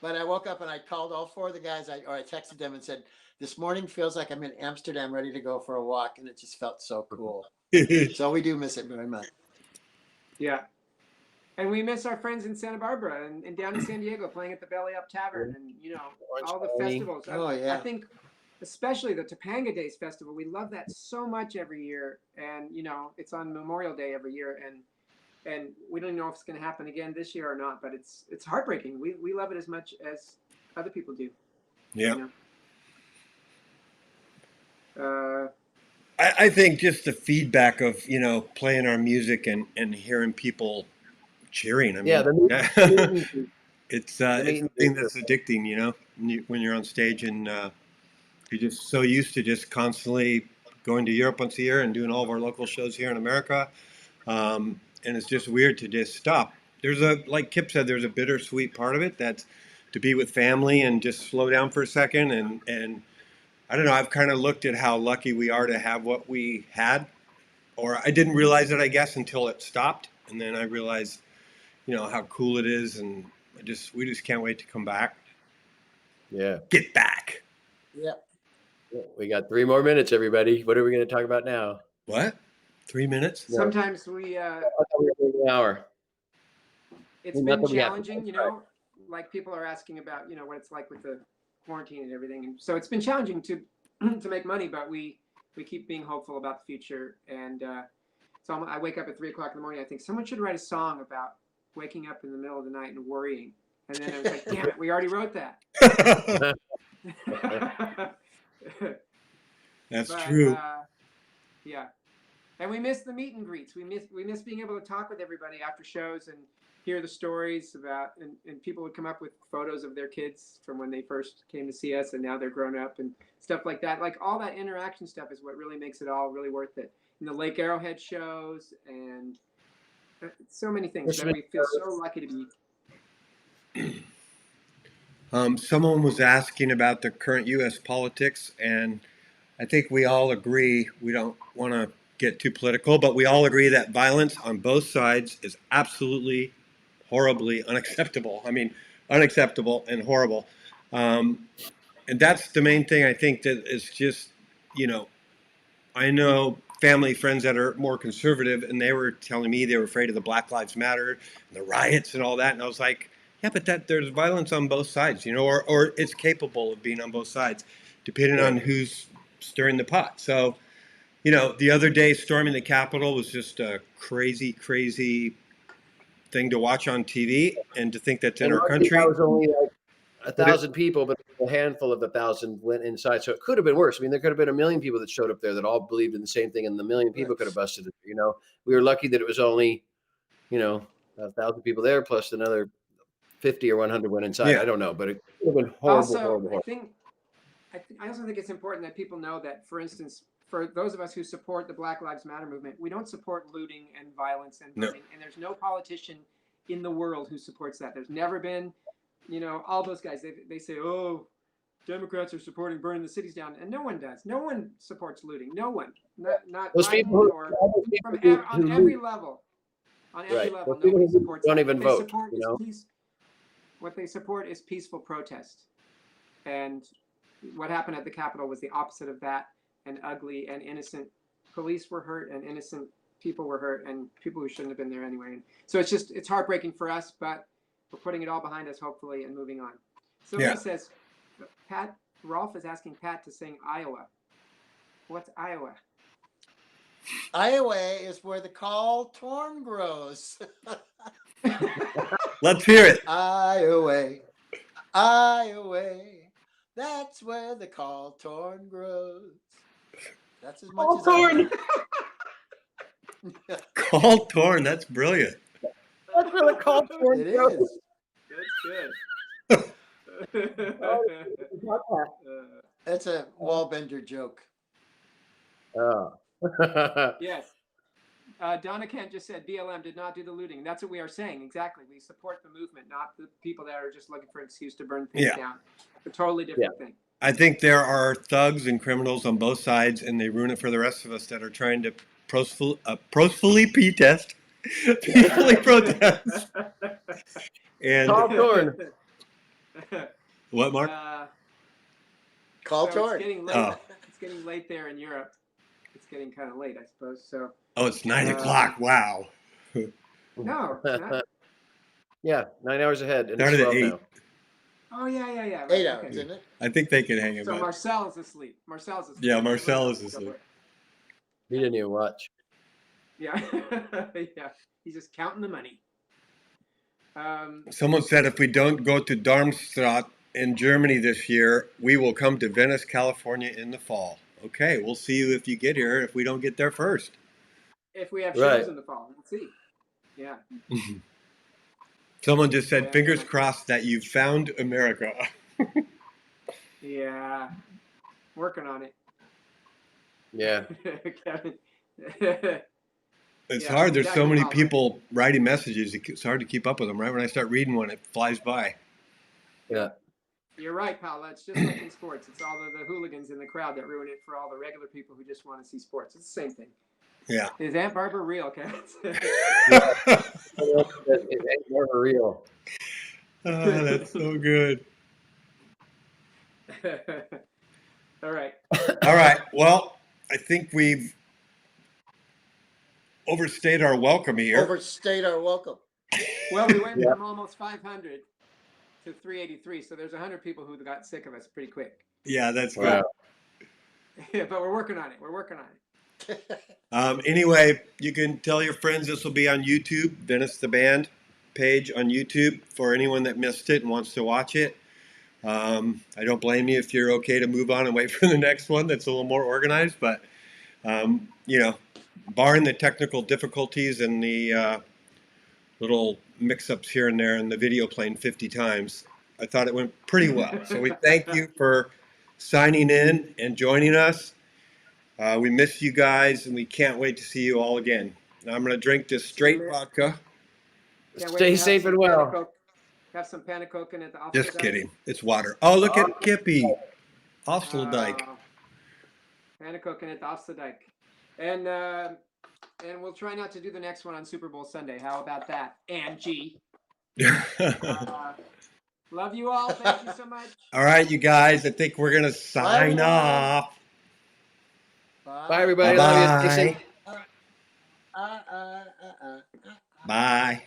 Speaker 5: But I woke up and I called all four of the guys. I texted them and said, "This morning feels like I'm in Amsterdam, ready to go for a walk," and it just felt so cool. So we do miss it very much.
Speaker 1: Yeah. And we miss our friends in Santa Barbara and down in San Diego playing at the Belly Up Tavern and, you know,
Speaker 2: Orange
Speaker 1: all the
Speaker 2: County.
Speaker 1: festivals.
Speaker 5: Oh,
Speaker 1: I
Speaker 5: yeah.
Speaker 1: think especially the Topanga Days Festival, we love that so much every year. And, you know, it's on Memorial Day every year. And we don't know if it's going to happen again this year or not, but it's heartbreaking. We love it as much as other people do.
Speaker 4: Yeah.
Speaker 1: You know?
Speaker 4: I think just the feedback of, you know, playing our music and hearing people cheering. I mean,
Speaker 2: Yeah,
Speaker 4: it's
Speaker 2: meet and
Speaker 4: something
Speaker 2: greet.
Speaker 4: that's addicting, you know, when you're on stage and you're just so used to just constantly going to Europe once a year and doing all of our local shows here in America. And it's just weird to just stop. There's like Kip said, there's a bittersweet part of it that's to be with family and just slow down for a second. And I don't know, I've kind of looked at how lucky we are to have what we had, or I didn't realize it, I guess, until it stopped. And then I realized, you know, how cool it is. And we just can't wait to come back.
Speaker 2: Yeah.
Speaker 4: Get back.
Speaker 5: Yeah.
Speaker 2: We got 3 more minutes, everybody. What are we going to talk about now?
Speaker 4: What? 3 minutes?
Speaker 2: Yeah.
Speaker 1: Sometimes we,
Speaker 2: I thought we were doing an hour.
Speaker 1: it's
Speaker 2: Not
Speaker 1: been
Speaker 2: that we have to
Speaker 1: challenging, you know, like people are asking about, you know, what it's like with the quarantine and everything. And so it's been challenging to make money, but we keep being hopeful about the future. And so I wake up at 3 o'clock in the morning. I think someone should write a song about waking up in the middle of the night and worrying. And then I was like, damn it, we already wrote that.
Speaker 4: That's
Speaker 1: But,
Speaker 4: true.
Speaker 1: Yeah, and we miss the meet and greets. We miss being able to talk with everybody after shows and hear the stories about. And people would come up with photos of their kids from when they first came to see us, and now they're grown up and stuff like that. Like all that interaction stuff is what really makes it all really worth it. And the Lake Arrowhead shows and so many things that we feel so lucky to be.
Speaker 4: Someone was asking about the current U.S. politics, and I think we all agree, we don't want to get too political, but we all agree that violence on both sides is absolutely, horribly unacceptable. I mean, unacceptable and horrible. And that's the main thing I think that is just, you know, I know family friends that are more conservative, and they were telling me they were afraid of the Black Lives Matter, and the riots and all that. And I was like, yeah, but there's violence on both sides, you know, or it's capable of being on both sides, depending on who's stirring the pot. So, you know, the other day storming the Capitol was just a crazy, crazy thing to watch on TV, and to think that's in our country.
Speaker 2: That was only like 1,000 people, but a handful of the 1,000 went inside. So it could have been worse. I mean, there could have been 1 million people that showed up there that all believed in the same thing, and the 1 million people could have busted it. You know, we were lucky that it was only, you know, 1,000 people there plus another 50 or 100 went inside.
Speaker 4: Yeah.
Speaker 2: I don't know, but it could have been horrible,
Speaker 1: Also,
Speaker 2: horrible.
Speaker 1: I also think it's important that people know that, for instance, for those of us who support the Black Lives Matter movement, we don't support looting and violence and burning. And there's no politician in the world who supports that. There's never been, you know, all those guys, they say, oh, Democrats are supporting burning the cities down. And no one does. No one supports looting. No one. Not
Speaker 2: Those
Speaker 1: Biden
Speaker 2: people
Speaker 1: or
Speaker 2: who
Speaker 1: on every level. On every
Speaker 2: Right.
Speaker 1: level,
Speaker 2: Those people
Speaker 1: nobody
Speaker 2: who
Speaker 1: supports
Speaker 2: don't
Speaker 1: that.
Speaker 2: even
Speaker 1: What
Speaker 2: vote,
Speaker 1: they support
Speaker 2: you
Speaker 1: is
Speaker 2: know?
Speaker 1: what they support is peaceful protest. And what happened at the Capitol was the opposite of that, and ugly and innocent police were hurt, and innocent people were hurt, and people who shouldn't have been there anyway. And so it's heartbreaking for us, but we're putting it all behind us, hopefully, and moving on. Somebody says, Rolf is asking Pat to sing Iowa. What's Iowa?
Speaker 5: Iowa is where the call torn grows.
Speaker 4: Let's hear it.
Speaker 5: Iowa, Iowa, that's where the call torn grows. That's as much as I know.
Speaker 4: Call torn. That's brilliant.
Speaker 2: That's where the call torn
Speaker 5: It
Speaker 2: goes.
Speaker 5: is.
Speaker 1: That's good.
Speaker 5: That's a wall bender joke.
Speaker 2: Oh.
Speaker 1: Yes. Donna Kent just said BLM did not do the looting. That's what we are saying. Exactly. We support the movement, not the people that are just looking for an excuse to burn things down. A totally different thing.
Speaker 4: I think there are thugs and criminals on both sides, and they ruin it for the rest of us that are trying to peacefully protest. Peacefully protest. And
Speaker 2: Call torn.
Speaker 4: What, Mark?
Speaker 5: Call
Speaker 1: So it's
Speaker 5: George.
Speaker 1: getting late.
Speaker 4: Oh.
Speaker 1: It's getting late there in Europe. It's getting kind of late, I suppose. So
Speaker 4: Oh, it's 9 o'clock. Wow.
Speaker 1: no, not,
Speaker 2: Yeah, 9 hours ahead, and
Speaker 4: Started
Speaker 2: it's
Speaker 4: at
Speaker 2: 12
Speaker 4: 8.
Speaker 2: now.
Speaker 1: oh yeah. Right,
Speaker 5: 8 hours,
Speaker 1: okay.
Speaker 5: isn't it?
Speaker 4: I think they can hang him
Speaker 1: So
Speaker 4: up.
Speaker 1: Marcel's asleep. Marcel's asleep.
Speaker 4: Yeah, Marcel is
Speaker 1: Go
Speaker 4: asleep.
Speaker 1: for it.
Speaker 2: He didn't even watch.
Speaker 1: Yeah, yeah. He's just counting the money.
Speaker 4: Someone said if we don't go to Darmstadt in Germany this year, we will come to Venice, California in the fall. Okay, we'll see you if you get here. If we don't get there first.
Speaker 1: If we have
Speaker 2: Right.
Speaker 1: shows in the fall, we'll see. Yeah.
Speaker 4: Someone just said,
Speaker 1: Yeah,
Speaker 4: fingers
Speaker 1: yeah.
Speaker 4: crossed that you found America.
Speaker 1: Yeah. Working on it.
Speaker 2: Yeah.
Speaker 1: Kevin.
Speaker 4: It's
Speaker 1: Yeah,
Speaker 4: hard.
Speaker 1: we
Speaker 4: There's
Speaker 1: got
Speaker 4: so
Speaker 1: your
Speaker 4: many
Speaker 1: follower.
Speaker 4: people writing messages. It's hard to keep up with them. Right when I start reading one, it flies by.
Speaker 2: Yeah.
Speaker 1: You're right, Paula. It's just like in sports. It's all the hooligans in the crowd that ruin it for all the regular people who just want to see sports. It's the same thing.
Speaker 4: Yeah.
Speaker 1: Is Aunt Barbara real, Kevin?
Speaker 2: It ain't never real.
Speaker 4: Oh, that's so good.
Speaker 1: All right.
Speaker 4: All right. Well, I think we've overstayed our welcome here.
Speaker 5: Overstayed our welcome.
Speaker 1: Well, we went
Speaker 2: Yeah.
Speaker 1: from almost 500 to 383, so there's 100 people who got sick of us pretty quick.
Speaker 4: Yeah, that's good.
Speaker 2: Wow.
Speaker 1: Yeah, but we're working on it. We're working on it.
Speaker 4: Anyway, you can tell your friends this will be on YouTube, Venice the Band page on YouTube for anyone that missed it and wants to watch it. I don't blame you if you're okay to move on and wait for the next one that's a little more organized, but you know, barring the technical difficulties and the little mix-ups here and there and the video playing 50 times, I thought it went pretty well. So we thank you for signing in and joining us. We miss you guys, and we can't wait to see you all again. Now I'm going to drink this straight vodka.
Speaker 1: Can't wait
Speaker 2: Stay
Speaker 1: to have
Speaker 2: safe
Speaker 1: some
Speaker 2: and well.
Speaker 1: Panacoke- Have some Panacoke at the office.
Speaker 4: Just kidding. It's water. Oh, look at Kippy. Afsluitdijk.
Speaker 1: Panacoke at the Afsluitdijk. And we'll try not to do the next one on Super Bowl Sunday. How about that, Angie? Love you all. Thank you so much.
Speaker 4: All right, you guys. I think we're going to sign
Speaker 5: Bye.
Speaker 4: off.
Speaker 2: Bye, everybody. Love you. Stay safe.
Speaker 4: Bye. Bye.